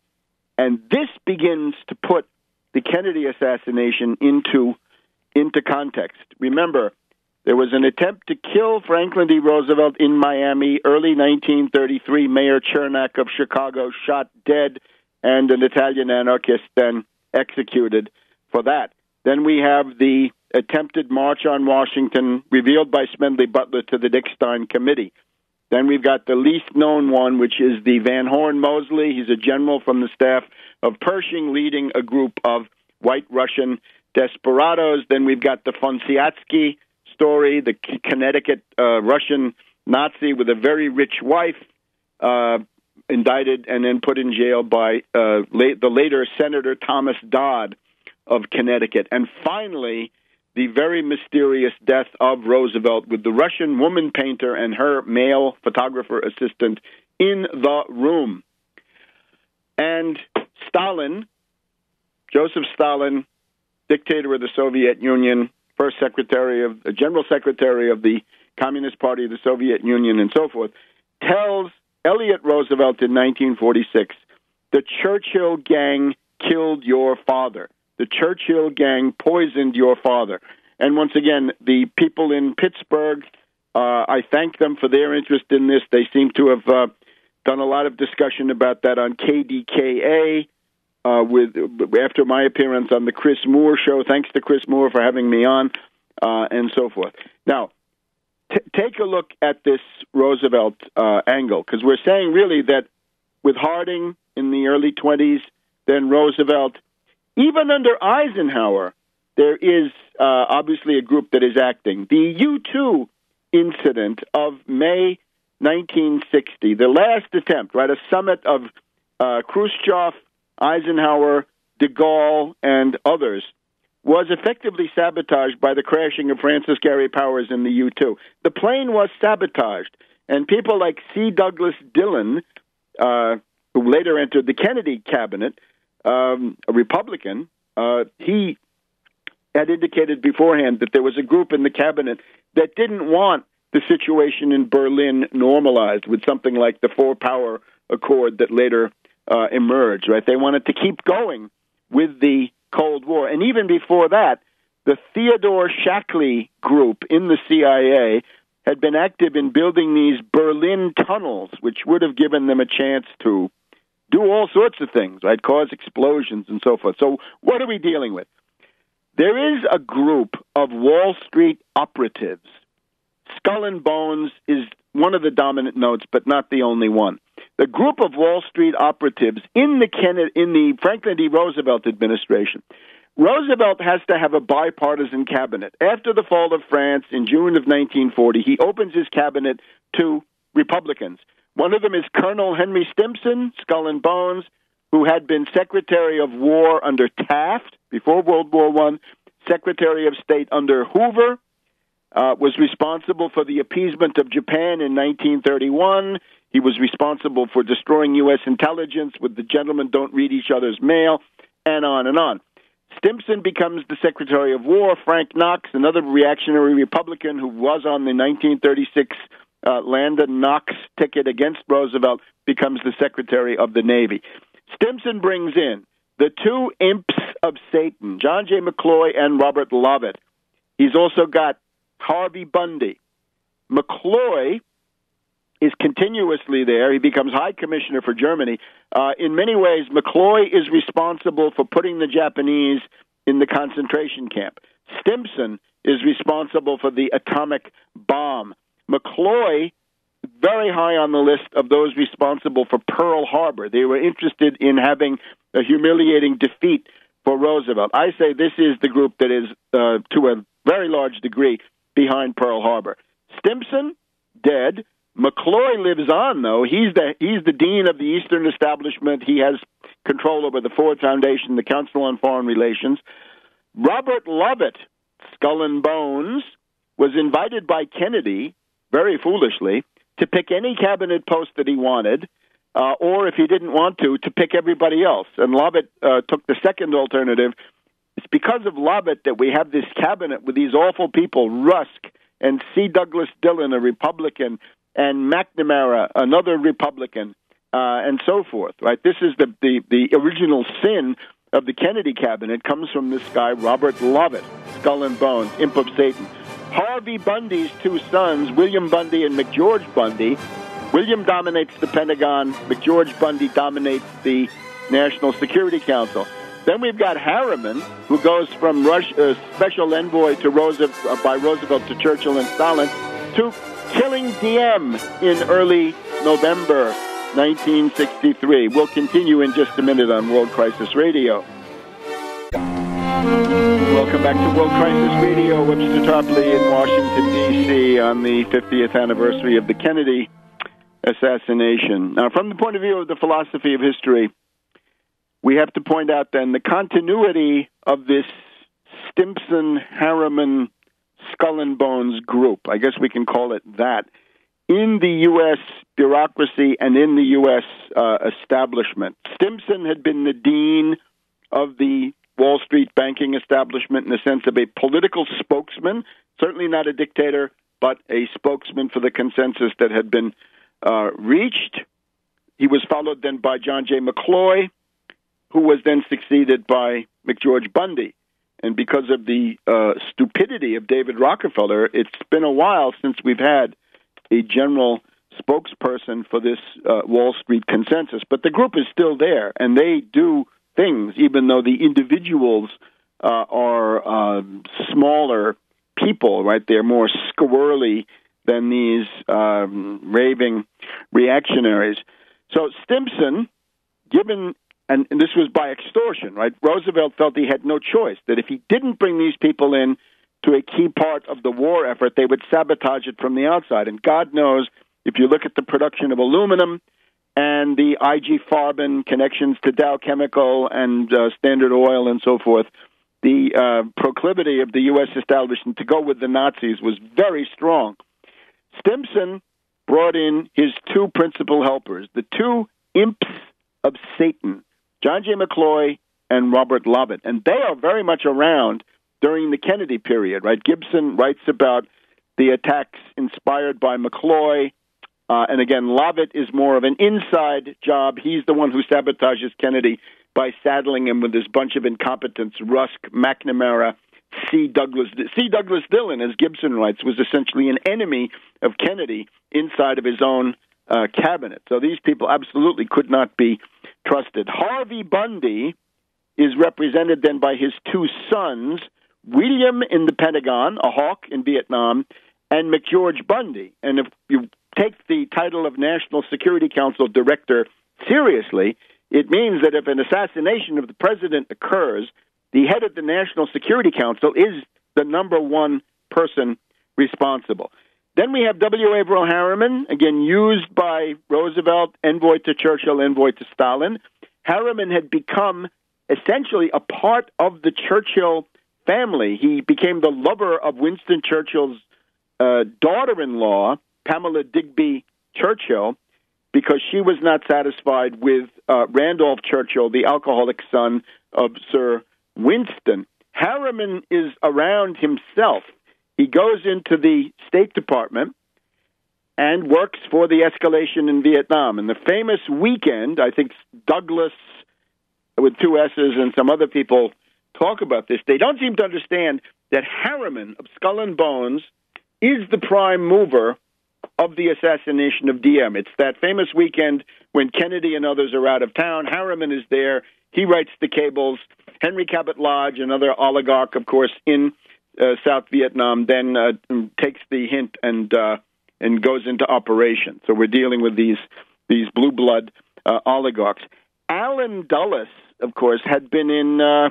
And this begins to put the Kennedy assassination into context. Remember, there was an attempt to kill Franklin D. Roosevelt in Miami, early 1933. Mayor Chernak of Chicago shot dead, and an Italian anarchist then executed for that. Then we have the attempted march on Washington, revealed by Smedley Butler to the Dick Stein Committee. Then we've got the least known one, which is the Van Horn Mosley. He's a general from the staff of Pershing, leading a group of white Russian desperados. Then we've got the Fonsiatsky story, the Connecticut Russian Nazi with a very rich wife, indicted and then put in jail by the later Senator Thomas Dodd of Connecticut. And finally, the very mysterious death of Roosevelt with the Russian woman painter and her male photographer assistant in the room. And Stalin, Joseph Stalin, dictator of the Soviet Union, general secretary of the Communist Party of the Soviet Union, and so forth, tells Elliot Roosevelt in 1946, the Churchill gang killed your father. The Churchill gang poisoned your father. And once again, the people in Pittsburgh, I thank them for their interest in this. They seem to have done a lot of discussion about that on KDKA after my appearance on the Chris Moore show. Thanks to Chris Moore for having me on, and so forth. Now, take a look at this Roosevelt angle, because we're saying really that with Harding in the early 20s, then Roosevelt, even under Eisenhower, there is obviously a group that is acting. The U-2 incident of May 1960, the last attempt, right, a summit of Khrushchev, Eisenhower, de Gaulle, and others, was effectively sabotaged by the crashing of Francis Gary Powers in the U-2. The plane was sabotaged, and people like C. Douglas Dillon, who later entered the Kennedy cabinet, a Republican, he had indicated beforehand that there was a group in the cabinet that didn't want the situation in Berlin normalized with something like the Four-Power Accord that later emerged, right? They wanted to keep going with the Cold War. And even before that, the Theodore Shackley group in the CIA had been active in building these Berlin tunnels, which would have given them a chance to do all sorts of things, right? Cause explosions and so forth. So what are we dealing with? There is a group of Wall Street operatives. Skull and Bones is one of the dominant notes, but not the only one. The group of Wall Street operatives in the Franklin D. Roosevelt administration. Roosevelt has to have a bipartisan cabinet. After the fall of France in June of 1940, he opens his cabinet to Republicans. One of them is Colonel Henry Stimson, Skull and Bones, who had been Secretary of War under Taft before World War I, Secretary of State under Hoover, was responsible for the appeasement of Japan in 1931. He was responsible for destroying U.S. intelligence with the gentlemen don't read each other's mail, and on and on. Stimson becomes the Secretary of War. Frank Knox, another reactionary Republican who was on the 1936 Landon Knox ticket against Roosevelt, becomes the Secretary of the Navy. Stimson brings in the two imps of Satan, John J. McCloy and Robert Lovett. He's also got Harvey Bundy. McCloy is continuously there. He becomes High Commissioner for Germany. In many ways, McCloy is responsible for putting the Japanese in the concentration camp. Stimson is responsible for the atomic bomb. McCloy, very high on the list of those responsible for Pearl Harbor. They were interested in having a humiliating defeat for Roosevelt. I say this is the group that is, to a very large degree, behind Pearl Harbor. Stimson, dead. McCloy lives on, though. He's the dean of the Eastern Establishment. He has control over the Ford Foundation, the Council on Foreign Relations. Robert Lovett, Skull and Bones, was invited by Kennedy, very foolishly, to pick any cabinet post that he wanted, or if he didn't want to pick everybody else. And Lovett took the second alternative. It's because of Lovett that we have this cabinet with these awful people, Rusk and C. Douglas Dillon, a Republican, and McNamara, another Republican, and so forth. Right? This is the original sin of the Kennedy cabinet comes from this guy, Robert Lovett, Skull and Bones, imp of Satan. Harvey Bundy's two sons, William Bundy and McGeorge Bundy. William dominates the Pentagon. McGeorge Bundy dominates the National Security Council. Then we've got Harriman, who goes from special envoy to by Roosevelt to Churchill and Stalin, to killing Diem in early November 1963. We'll continue in just a minute on World Crisis Radio. Welcome back to World Crisis Radio. Webster Tarpley in Washington, D.C. on the 50th anniversary of the Kennedy assassination. Now, from the point of view of the philosophy of history, we have to point out then the continuity of this Stimson, Harriman, Skull and Bones group, I guess we can call it that, in the U.S. bureaucracy and in the U.S. Establishment. Stimson had been the dean of the Wall Street banking establishment in the sense of a political spokesman, certainly not a dictator, but a spokesman for the consensus that had been reached. He was followed then by John J. McCloy, who was then succeeded by McGeorge Bundy. And because of the stupidity of David Rockefeller, it's been a while since we've had a general spokesperson for this Wall Street consensus. But the group is still there, and they do things, even though the individuals are smaller people, right? They're more squirrely than these raving reactionaries. So Stimson, given... And this was by extortion, right? Roosevelt felt he had no choice, that if he didn't bring these people in to a key part of the war effort, they would sabotage it from the outside. And God knows, if you look at the production of aluminum and the IG Farben connections to Dow Chemical and Standard Oil and so forth, the proclivity of the U.S. establishment to go with the Nazis was very strong. Stimson brought in his two principal helpers, the two imps of Satan, John J. McCloy and Robert Lovett. And they are very much around during the Kennedy period, right? Gibson writes about the attacks inspired by McCloy. And again, Lovett is more of an inside job. He's the one who sabotages Kennedy by saddling him with this bunch of incompetents, Rusk, McNamara, C. Douglas Dillon, as Gibson writes, was essentially an enemy of Kennedy inside of his own cabinet. So these people absolutely could not be trusted. Harvey Bundy is represented then by his two sons, William in the Pentagon, a hawk in Vietnam, and McGeorge Bundy. And if you take the title of National Security Council Director seriously, it means that if an assassination of the president occurs, the head of the National Security Council is the number one person responsible. Then we have W. Averill Harriman, again used by Roosevelt, envoy to Churchill, envoy to Stalin. Harriman had become essentially a part of the Churchill family. He became the lover of Winston Churchill's daughter-in-law, Pamela Digby Churchill, because she was not satisfied with Randolph Churchill, the alcoholic son of Sir Winston. Harriman is around himself. He goes into the State Department and works for the escalation in Vietnam. And the famous weekend, I think Douglas, with two S's, and some other people talk about this, they don't seem to understand that Harriman of Skull and Bones is the prime mover of the assassination of Diem. It's that famous weekend when Kennedy and others are out of town. Harriman is there. He writes the cables. Henry Cabot Lodge, another oligarch, of course, in South Vietnam, then takes the hint and goes into operation. So we're dealing with these blue blood oligarchs. Allen Dulles, of course, had been in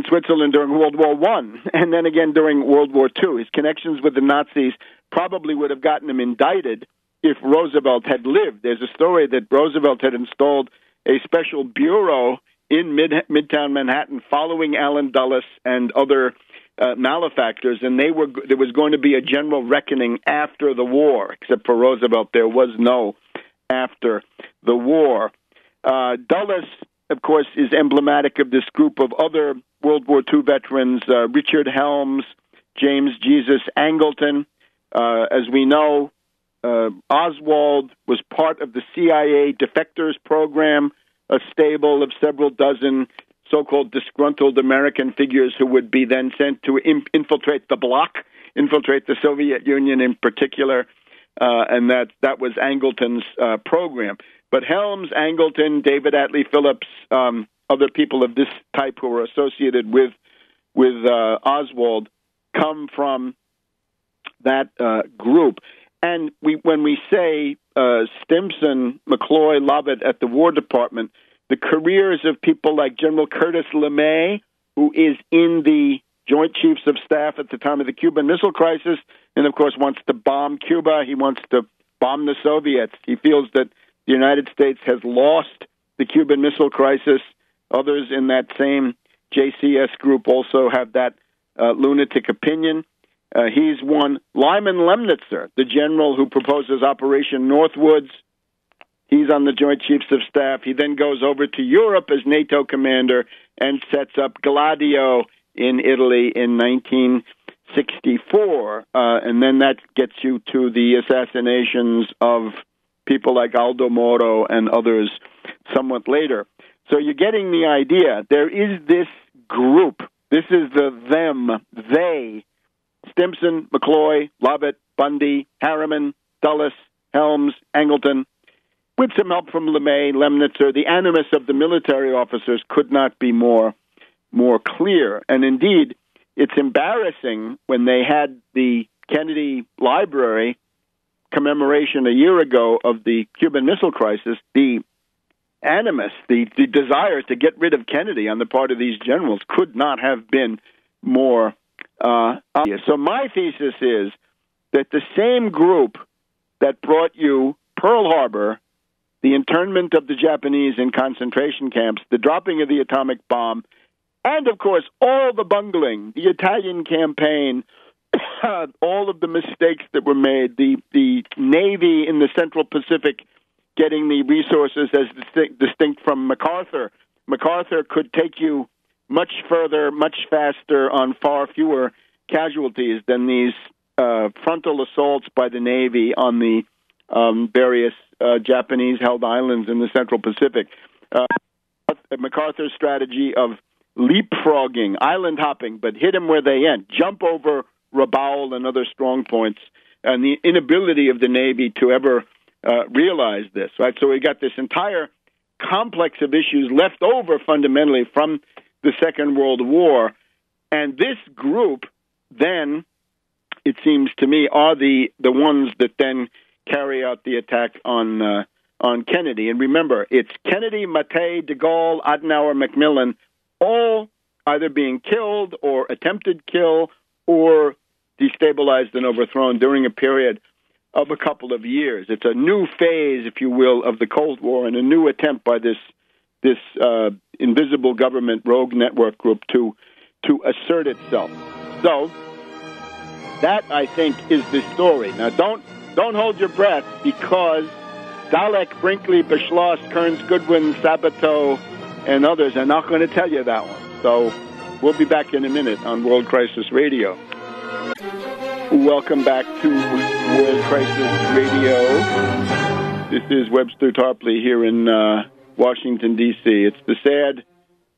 Switzerland during World War I, and then again during World War II. His connections with the Nazis probably would have gotten him indicted if Roosevelt had lived. There's a story that Roosevelt had installed a special bureau in Midtown Manhattan following Allen Dulles and other malefactors, and there was going to be a general reckoning after the war, except for Roosevelt. There was no after the war. Dulles, of course, is emblematic of this group of other World War II veterans, Richard Helms, James Jesus Angleton. As we know, Oswald was part of the CIA defectors program, a stable of several dozen so-called disgruntled American figures who would be then sent to infiltrate the bloc, infiltrate the Soviet Union in particular, and that was Angleton's program. But Helms, Angleton, David Atlee Phillips, other people of this type who were associated with Oswald come from that group. And when we say Stimson, McCloy, Lovett at the War Department, the careers of people like General Curtis LeMay, who is in the Joint Chiefs of Staff at the time of the Cuban Missile Crisis, and of course wants to bomb Cuba. He wants to bomb the Soviets. He feels that the United States has lost the Cuban Missile Crisis. Others in that same JCS group also have that lunatic opinion. He's one. Lyman Lemnitzer, the general who proposes Operation Northwoods. He's on the Joint Chiefs of Staff. He then goes over to Europe as NATO commander and sets up Gladio in Italy in 1964. And then that gets you to the assassinations of people like Aldo Moro and others somewhat later. So you're getting the idea. There is this group. This is the them, they, Stimson, McCloy, Lovett, Bundy, Harriman, Dulles, Helms, Angleton, with some help from LeMay, Lemnitzer. The animus of the military officers could not be more clear. And indeed, it's embarrassing when they had the Kennedy Library commemoration a year ago of the Cuban Missile Crisis, the animus, the desire to get rid of Kennedy on the part of these generals could not have been more obvious. So my thesis is that the same group that brought you Pearl Harbor, the internment of the Japanese in concentration camps, the dropping of the atomic bomb, and, of course, all the bungling, the Italian campaign, all of the mistakes that were made, the Navy in the Central Pacific getting the resources as distinct from MacArthur. MacArthur could take you much further, much faster on far fewer casualties than these frontal assaults by the Navy on the various Japanese-held islands in the Central Pacific. MacArthur's strategy of leapfrogging, island hopping, but hit them where they end, jump over Rabaul and other strong points, and the inability of the Navy to ever realize this. Right, so we got this entire complex of issues left over fundamentally from the Second World War, and this group then, it seems to me, are the ones that then carry out the attack on Kennedy. And remember, it's Kennedy, Mattei, de Gaulle, Adenauer, Macmillan, all either being killed or attempted kill or destabilized and overthrown during a period of a couple of years. It's a new phase, if you will, of the Cold War, and a new attempt by this invisible government rogue network group to assert itself. So That, I think, is the story. Now, don't hold your breath, because Dalek, Brinkley, Beschloss, Kearns, Goodwin, Sabato, and others are not going to tell you that one. So we'll be back in a minute on World Crisis Radio. Welcome back to World Crisis Radio. This is Webster Tarpley here in Washington, D.C. It's the sad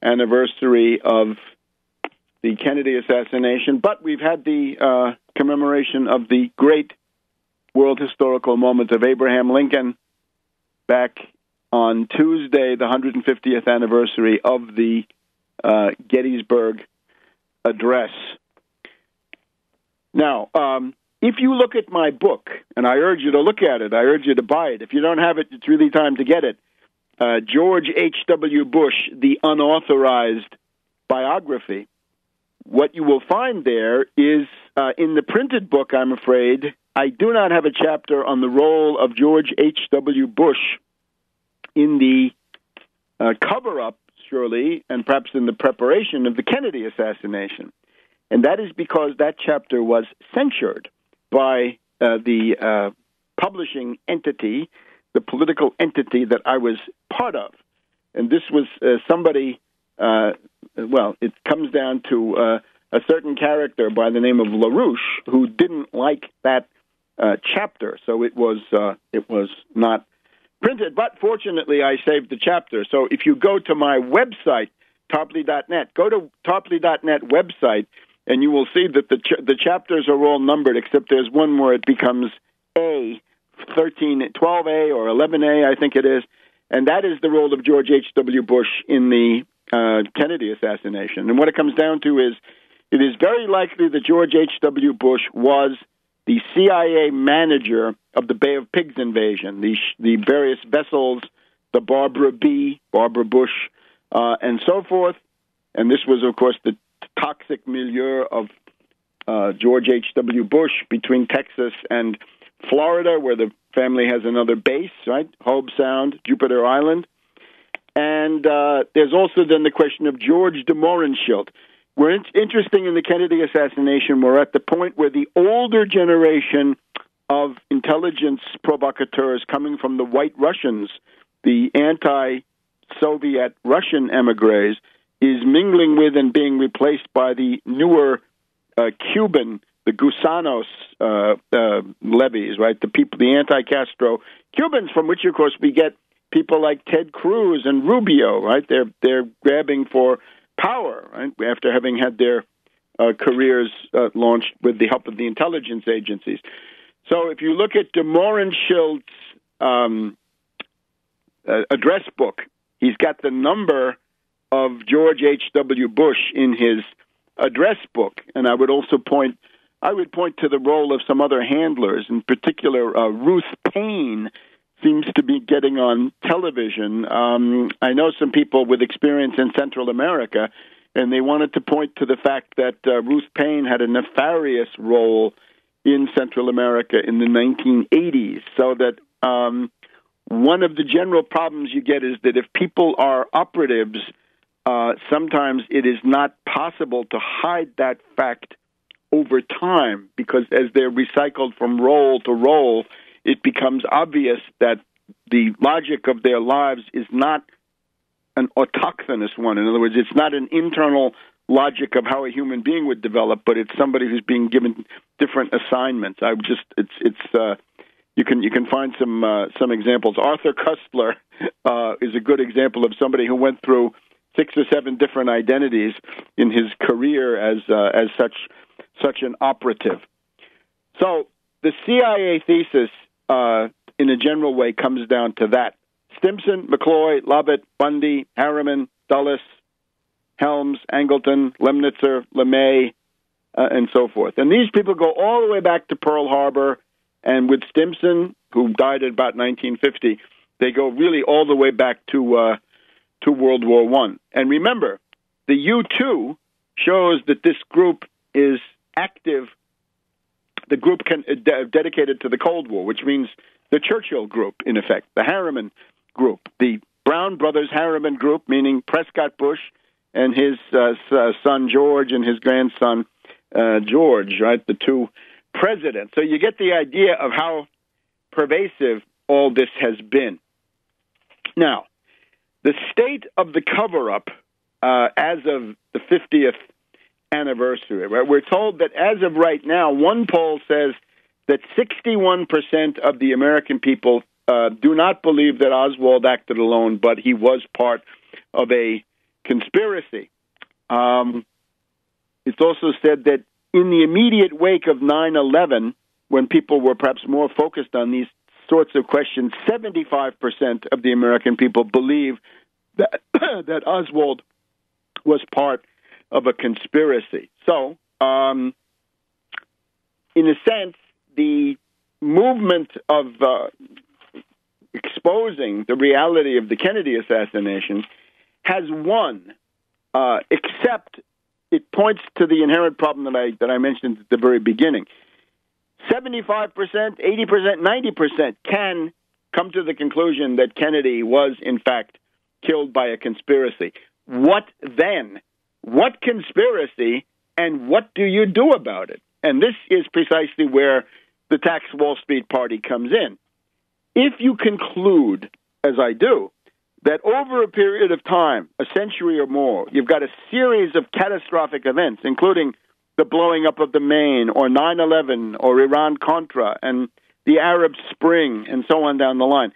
anniversary of the Kennedy assassination, but we've had the commemoration of the great world historical moment of Abraham Lincoln back on Tuesday, the 150th anniversary of the Gettysburg Address. Now, if you look at my book, and I urge you to look at it, I urge you to buy it. If you don't have it, it's really time to get it. George H.W. Bush, the Unauthorized Biography. What you will find there is, in the printed book, I'm afraid, I do not have a chapter on the role of George H.W. Bush in the cover-up, surely, and perhaps in the preparation of the Kennedy assassination. And that is because that chapter was censured by the publishing entity, the political entity that I was part of. And this was somebody... well, it comes down to a certain character by the name of LaRouche who didn't like that chapter, so it was not printed. But fortunately, I saved the chapter. So if you go to my website, Tarpley.net, go to Tarpley.net website, and you will see that the chapters are all numbered, except there's one where it becomes A, 12A or 11A, I think it is, and that is the role of George H.W. Bush in the Kennedy assassination. And what it comes down to is, it is very likely that George H.W. Bush was the CIA manager of the Bay of Pigs invasion, the various vessels, the Barbara Bush, and so forth. And this was, of course, the toxic milieu of George H.W. Bush between Texas and Florida, where the family has another base, right? Hobe Sound, Jupiter Island. And there's also then the question of George de Mohrenschildt. Where it's interesting in the Kennedy assassination, we're at the point where the older generation of intelligence provocateurs coming from the white Russians, the anti-Soviet Russian emigres, is mingling with and being replaced by the newer Cuban, the Gusanos levies, right? The people, the anti-Castro Cubans, from which, of course, we get people like Ted Cruz and Rubio, right? They're grabbing for power, right? After having had their careers launched with the help of the intelligence agencies. So if you look at de Mohrenschildt's address book, he's got the number of George H.W. Bush in his address book, and I would point to the role of some other handlers, in particular Ruth Paine seems to be getting on television. I know some people with experience in Central America, and they wanted to point to the fact that Ruth Paine had a nefarious role in Central America in the 1980s, so that one of the general problems you get is that if people are operatives, sometimes it is not possible to hide that fact over time, because as they're recycled from role to role, it becomes obvious that the logic of their lives is not an autochthonous one. In other words, it's not an internal logic of how a human being would develop, but it's somebody who's being given different assignments. You can find some examples. Arthur Koestler is a good example of somebody who went through 6 or 7 different identities in his career as such an operative. So the CIA thesis, in a general way, comes down to that. Stimson, McCloy, Lovett, Bundy, Harriman, Dulles, Helms, Angleton, Lemnitzer, LeMay, and so forth. And these people go all the way back to Pearl Harbor, and with Stimson, who died at about 1950, they go really all the way back to World War I. And remember, the U-2 shows that this group is active. The group dedicated to the Cold War, which means the Churchill group, in effect, the Harriman group, the Brown Brothers Harriman group, meaning Prescott Bush and his son George and his grandson George, right? The two president. So you get the idea of how pervasive all this has been. Now, the state of the cover-up as of the 50th anniversary, right? We're told that as of right now, one poll says that 61% of the American people do not believe that Oswald acted alone, but he was part of a conspiracy. It's also said that in the immediate wake of 9/11, when people were perhaps more focused on these sorts of questions, 75% of the American people believe that that Oswald was part of a conspiracy. So, in a sense, the movement of exposing the reality of the Kennedy assassination has won, except it points to the inherent problem that I mentioned at the very beginning. 75%, 80%, 90% can come to the conclusion that Kennedy was, in fact, killed by a conspiracy. What then? What conspiracy, and what do you do about it? And this is precisely where the tax Wall Street party comes in. If you conclude, as I do, that over a period of time, a century or more, you've got a series of catastrophic events, including the blowing up of the Maine, or 9/11, or Iran-Contra, and the Arab Spring, and so on down the line.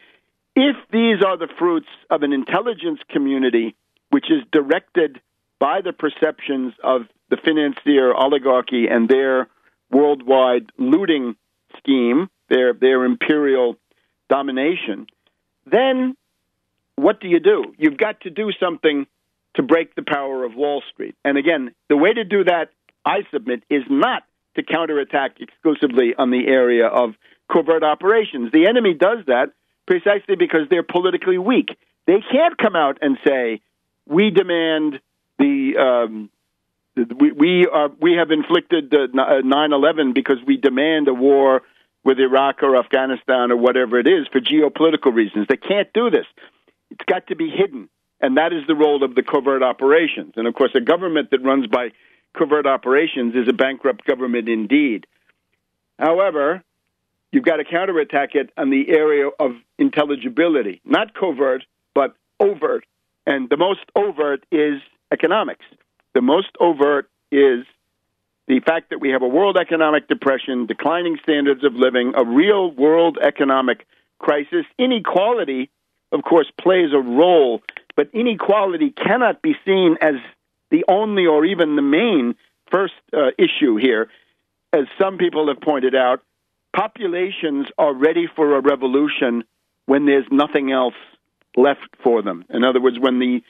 If these are the fruits of an intelligence community which is directed by the perceptions of the financier oligarchy and their worldwide looting scheme, their imperial domination, then what do? You've got to do something to break the power of Wall Street. And again, the way to do that, I submit, is not to counterattack exclusively on the area of covert operations. The enemy does that precisely because they're politically weak. They can't come out and say, we demand we have inflicted 9/11 because we demand a war with Iraq or Afghanistan or whatever it is for geopolitical reasons. They can't do this. It's got to be hidden, and that is the role of the covert operations. And, of course, a government that runs by covert operations is a bankrupt government indeed. However, you've got to counterattack it on the area of intelligibility, not covert, but overt. And the most overt is economics. The most overt is the fact that we have a world economic depression, declining standards of living, a real world economic crisis. Inequality, of course, plays a role, but inequality cannot be seen as the only or even the main first issue here. As some people have pointed out, populations are ready for a revolution when there's nothing else left for them. In other words, when the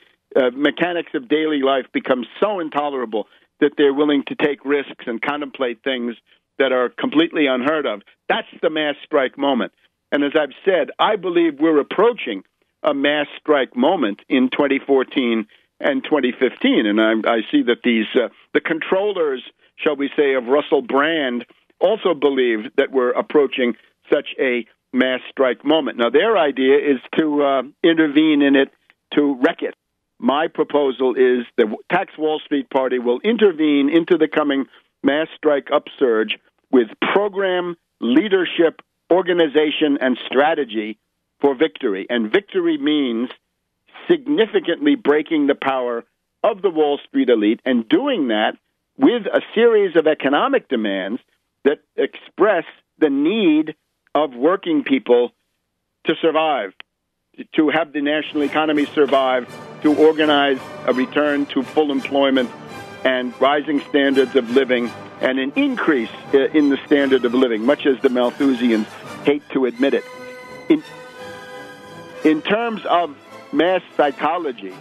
mechanics of daily life become so intolerable that they're willing to take risks and contemplate things that are completely unheard of. That's the mass strike moment. And as I've said, I believe we're approaching a mass strike moment in 2014 and 2015. And I see that the controllers, shall we say, of Russell Brand also believe that we're approaching such a mass strike moment. Now, their idea is to intervene in it, to wreck it. My proposal is the tax Wall Street party will intervene into the coming mass strike upsurge with program, leadership, organization, and strategy for victory. And victory means significantly breaking the power of the Wall Street elite, and doing that with a series of economic demands that express the need of working people to survive, to have the national economy survive, to organize a return to full employment and rising standards of living, and an increase in the standard of living, much as the Malthusians hate to admit it. In terms of mass psychology,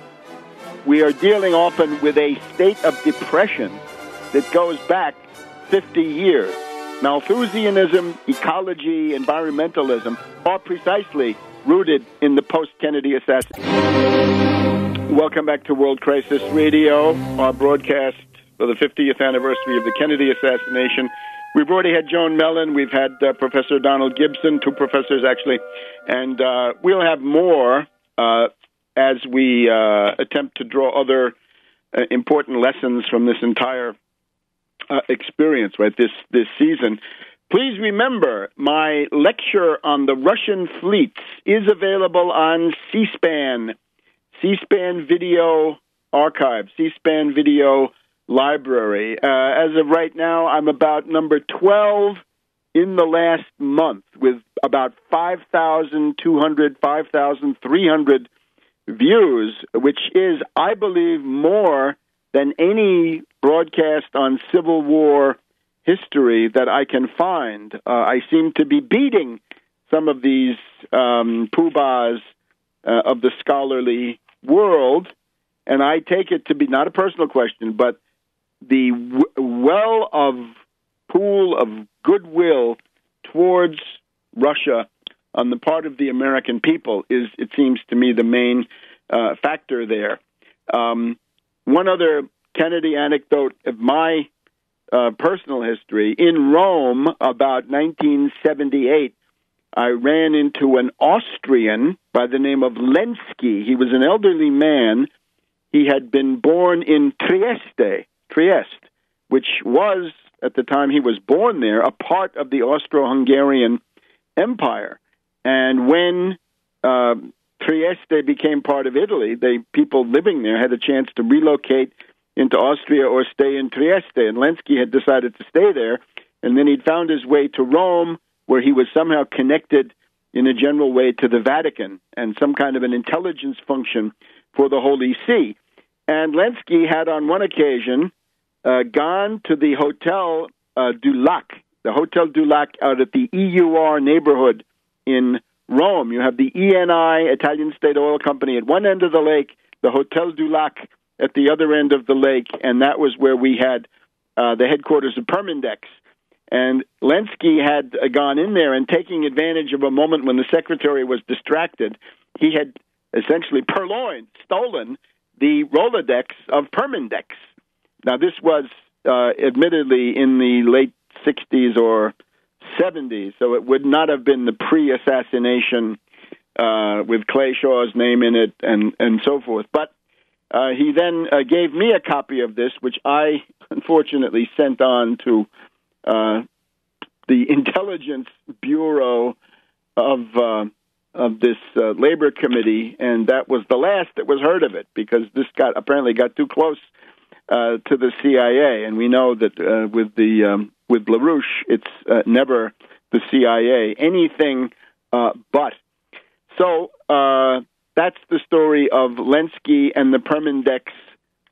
we are dealing often with a state of depression that goes back 50 years. Malthusianism, ecology, environmentalism are precisely rooted in the post-Kennedy assassination. Welcome back to World Crisis Radio, our broadcast for the 50th anniversary of the Kennedy assassination. We've already had Joan Mellon. We've had Professor Donald Gibson, two professors actually, and we'll have more as we attempt to draw other important lessons from this entire experience, right? This season. Please remember, my lecture on the Russian fleets is available on C-SPAN, C-SPAN Video Archive, C-SPAN Video Library. As of right now, I'm about number 12 in the last month with about 5,200, 5,300 views, which is, I believe, more than any broadcast on Civil War history that I can find. I seem to be beating some of these poobahs of the scholarly world, and I take it to be not a personal question, but the pool of goodwill towards Russia on the part of the American people is, it seems to me, the main factor there. One other Kennedy anecdote of my personal history. In Rome, about 1978, I ran into an Austrian by the name of Lenski. He was an elderly man. He had been born in Trieste, which was, at the time he was born there, a part of the Austro-Hungarian Empire. And when Trieste became part of Italy, people living there had a chance to relocate into Austria or stay in Trieste. And Lenski had decided to stay there, and then he'd found his way to Rome, where he was somehow connected in a general way to the Vatican and some kind of an intelligence function for the Holy See. And Lenski had on one occasion gone to the Hotel du Lac, the Hotel du Lac out at the EUR neighborhood in Rome. You have the ENI, Italian State Oil Company, at one end of the lake, the Hotel du Lac at the other end of the lake, and that was where we had the headquarters of Permindex. And Lenski had gone in there, and taking advantage of a moment when the secretary was distracted, he had essentially stolen the Rolodex of Permindex. Now, this was admittedly in the late 60s or 70s, so it would not have been the pre-assassination with Clay Shaw's name in it and so forth. But he then gave me a copy of this, which I unfortunately sent on to the Intelligence Bureau of this Labor Committee, and that was the last that was heard of it, because this apparently got too close to the CIA, and we know that with LaRouche, it's never the CIA, anything but. So that's the story of Lenski and the Permindex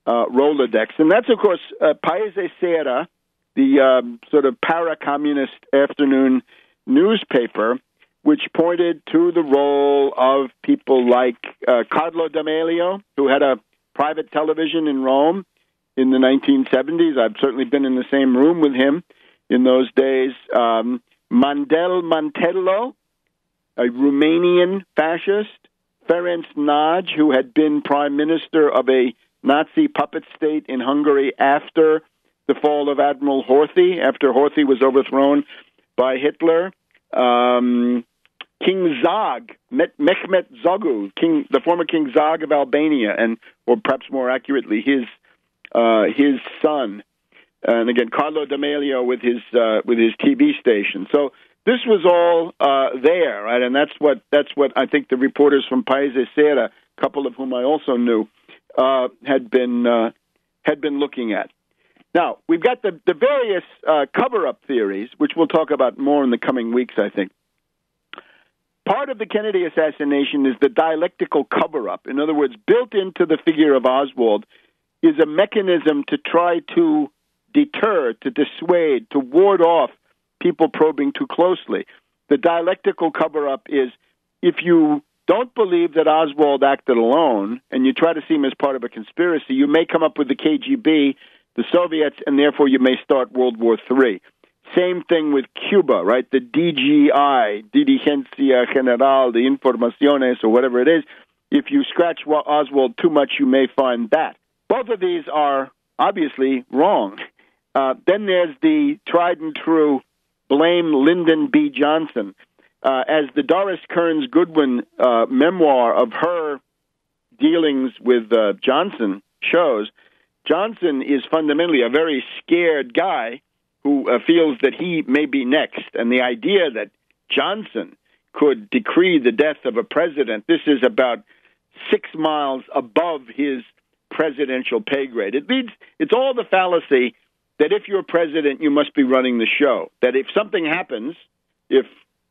Rolodex, and that's, of course, Paese Sera, the sort of para-communist afternoon newspaper, which pointed to the role of people like Carlo D'Amelio, who had a private television in Rome in the 1970s. I've certainly been in the same room with him in those days. Mandel Mantello, a Romanian fascist. Ferenc Nagy, who had been prime minister of a Nazi puppet state in Hungary after the fall of Admiral Horthy, after Horthy was overthrown by Hitler. King Zog, Mehmet Zogu, the former King Zog of Albania, or perhaps more accurately, his son. And again, Carlo D'Amelio with his TV station. So this was all there, right? And that's what I think the reporters from Paese Sera, a couple of whom I also knew, had been looking at. Now, we've got the various cover-up theories, which we'll talk about more in the coming weeks, I think. Part of the Kennedy assassination is the dialectical cover-up. In other words, built into the figure of Oswald is a mechanism to try to deter, to dissuade, to ward off people probing too closely. The dialectical cover-up is, if you don't believe that Oswald acted alone and you try to see him as part of a conspiracy, you may come up with the KGB, the Soviets, and therefore you may start World War III. Same thing with Cuba, right? The DGI, Diligencia General de Informaciones, or whatever it is. If you scratch Oswald too much, you may find that. Both of these are obviously wrong. Then there's the tried and true blame Lyndon B. Johnson. As the Doris Kearns Goodwin memoir of her dealings with Johnson shows, Johnson is fundamentally a very scared guy who feels that he may be next. And the idea that Johnson could decree the death of a president, this is about 6 miles above his presidential pay grade. It's all the fallacy that if you're president, you must be running the show. That if something happens, if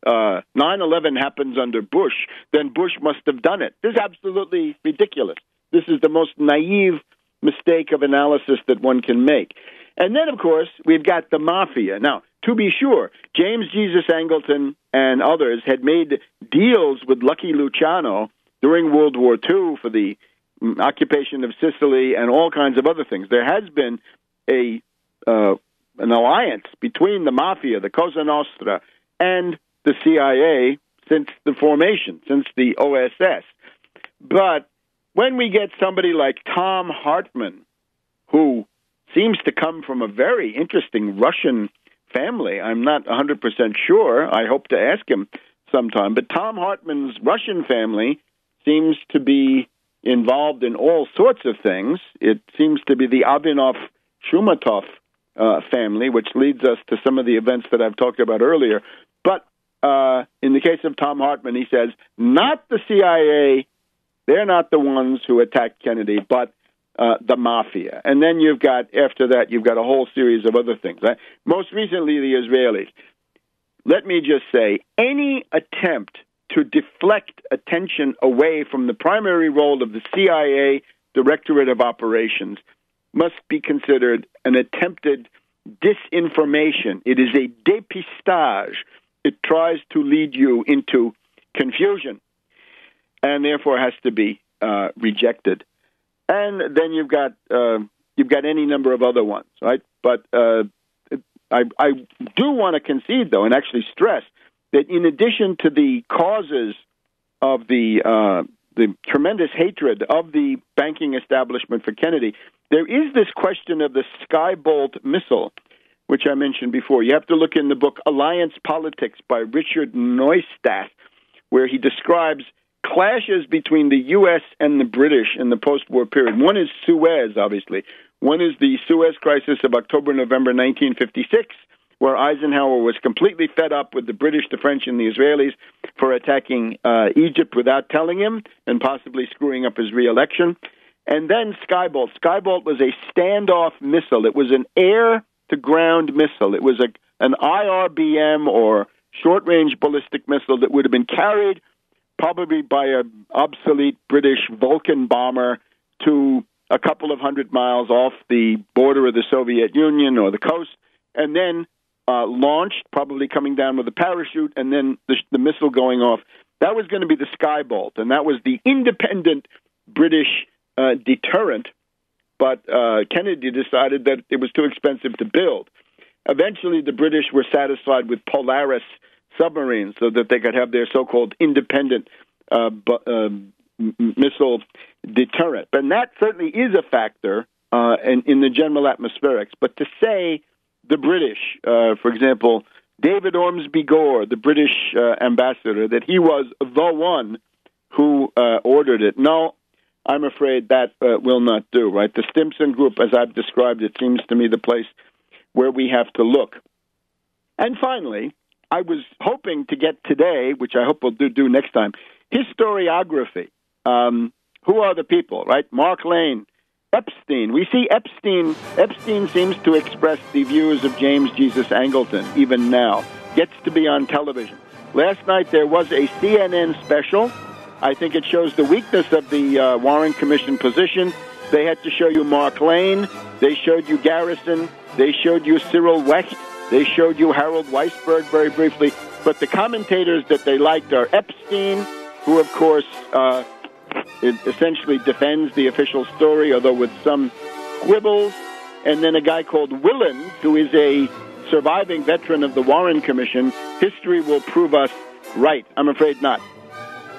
9/11 happens under Bush, then Bush must have done it. This is absolutely ridiculous. This is the most naive mistake of analysis that one can make. And then, of course, we've got the mafia. Now, to be sure, James Jesus Angleton and others had made deals with Lucky Luciano during World War II for the occupation of Sicily and all kinds of other things. There has been an alliance between the mafia, the Cosa Nostra, and the CIA since the formation, since the OSS. But when we get somebody like Tom Hartman, who seems to come from a very interesting Russian family, I'm not 100% sure. I hope to ask him sometime. But Tom Hartman's Russian family seems to be involved in all sorts of things. It seems to be the Avinov-Shumatov family, which leads us to some of the events that I've talked about earlier. But in the case of Tom Hartman, he says, not the CIA, they're not the ones who attacked Kennedy, but the mafia. And then after that, you've got a whole series of other things. Right? Most recently, the Israelis. Let me just say, any attempt to deflect attention away from the primary role of the CIA Directorate of Operations must be considered an attempted disinformation. It is a dépistage. It tries to lead you into confusion and therefore has to be rejected. And then you've got any number of other ones, right? But I do want to concede, though, and actually stress that in addition to the causes of the tremendous hatred of the banking establishment for Kennedy, there is this question of the Skybolt missile, which I mentioned before. You have to look in the book Alliance Politics by Richard Neustadt, where he describes clashes between the U.S. and the British in the post-war period. One is Suez, obviously. One is the Suez Crisis of October-November 1956, where Eisenhower was completely fed up with the British, the French, and the Israelis for attacking Egypt without telling him and possibly screwing up his re-election. And then Skybolt. Skybolt was a standoff missile. It was an air-to-ground missile. It was an IRBM, or short-range ballistic missile, that would have been carried probably by an obsolete British Vulcan bomber to a couple of 100 miles off the border of the Soviet Union or the coast, and then launched, probably coming down with a parachute, and then the missile going off. That was going to be the Skybolt, and that was the independent British deterrent, but Kennedy decided that it was too expensive to build. Eventually, the British were satisfied with Polaris submarines so that they could have their so-called independent missile deterrent. And that certainly is a factor in the general atmospherics. But to say the British, for example, David Ormsby Gore, the British ambassador, that he was the one who ordered it, no, I'm afraid that will not do, right? The Stimson Group, as I've described it, seems to me the place where we have to look. And finally, I was hoping to get today, which I hope we'll do next time, historiography. Who are the people, right? Mark Lane, Epstein. We see Epstein. Epstein seems to express the views of James Jesus Angleton, even now. Gets to be on television. Last night there was a CNN special. I think it shows the weakness of the Warren Commission position. They had to show you Mark Lane. They showed you Garrison. They showed you Cyril Wecht. They showed you Harold Weisberg very briefly. But the commentators that they liked are Epstein, who, of course, essentially defends the official story, although with some quibbles, and then a guy called Willans, who is a surviving veteran of the Warren Commission. History will prove us right. I'm afraid not.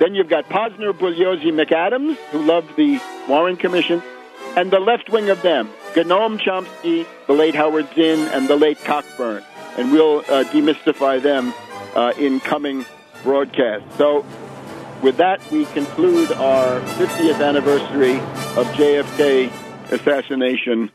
Then you've got Posner, Bugliosi, McAdams, who loved the Warren Commission, and the left wing of them, Gnome Chomsky, the late Howard Zinn, and the late Cockburn. And we'll demystify them in coming broadcasts. So with that, we conclude our 50th anniversary of JFK assassination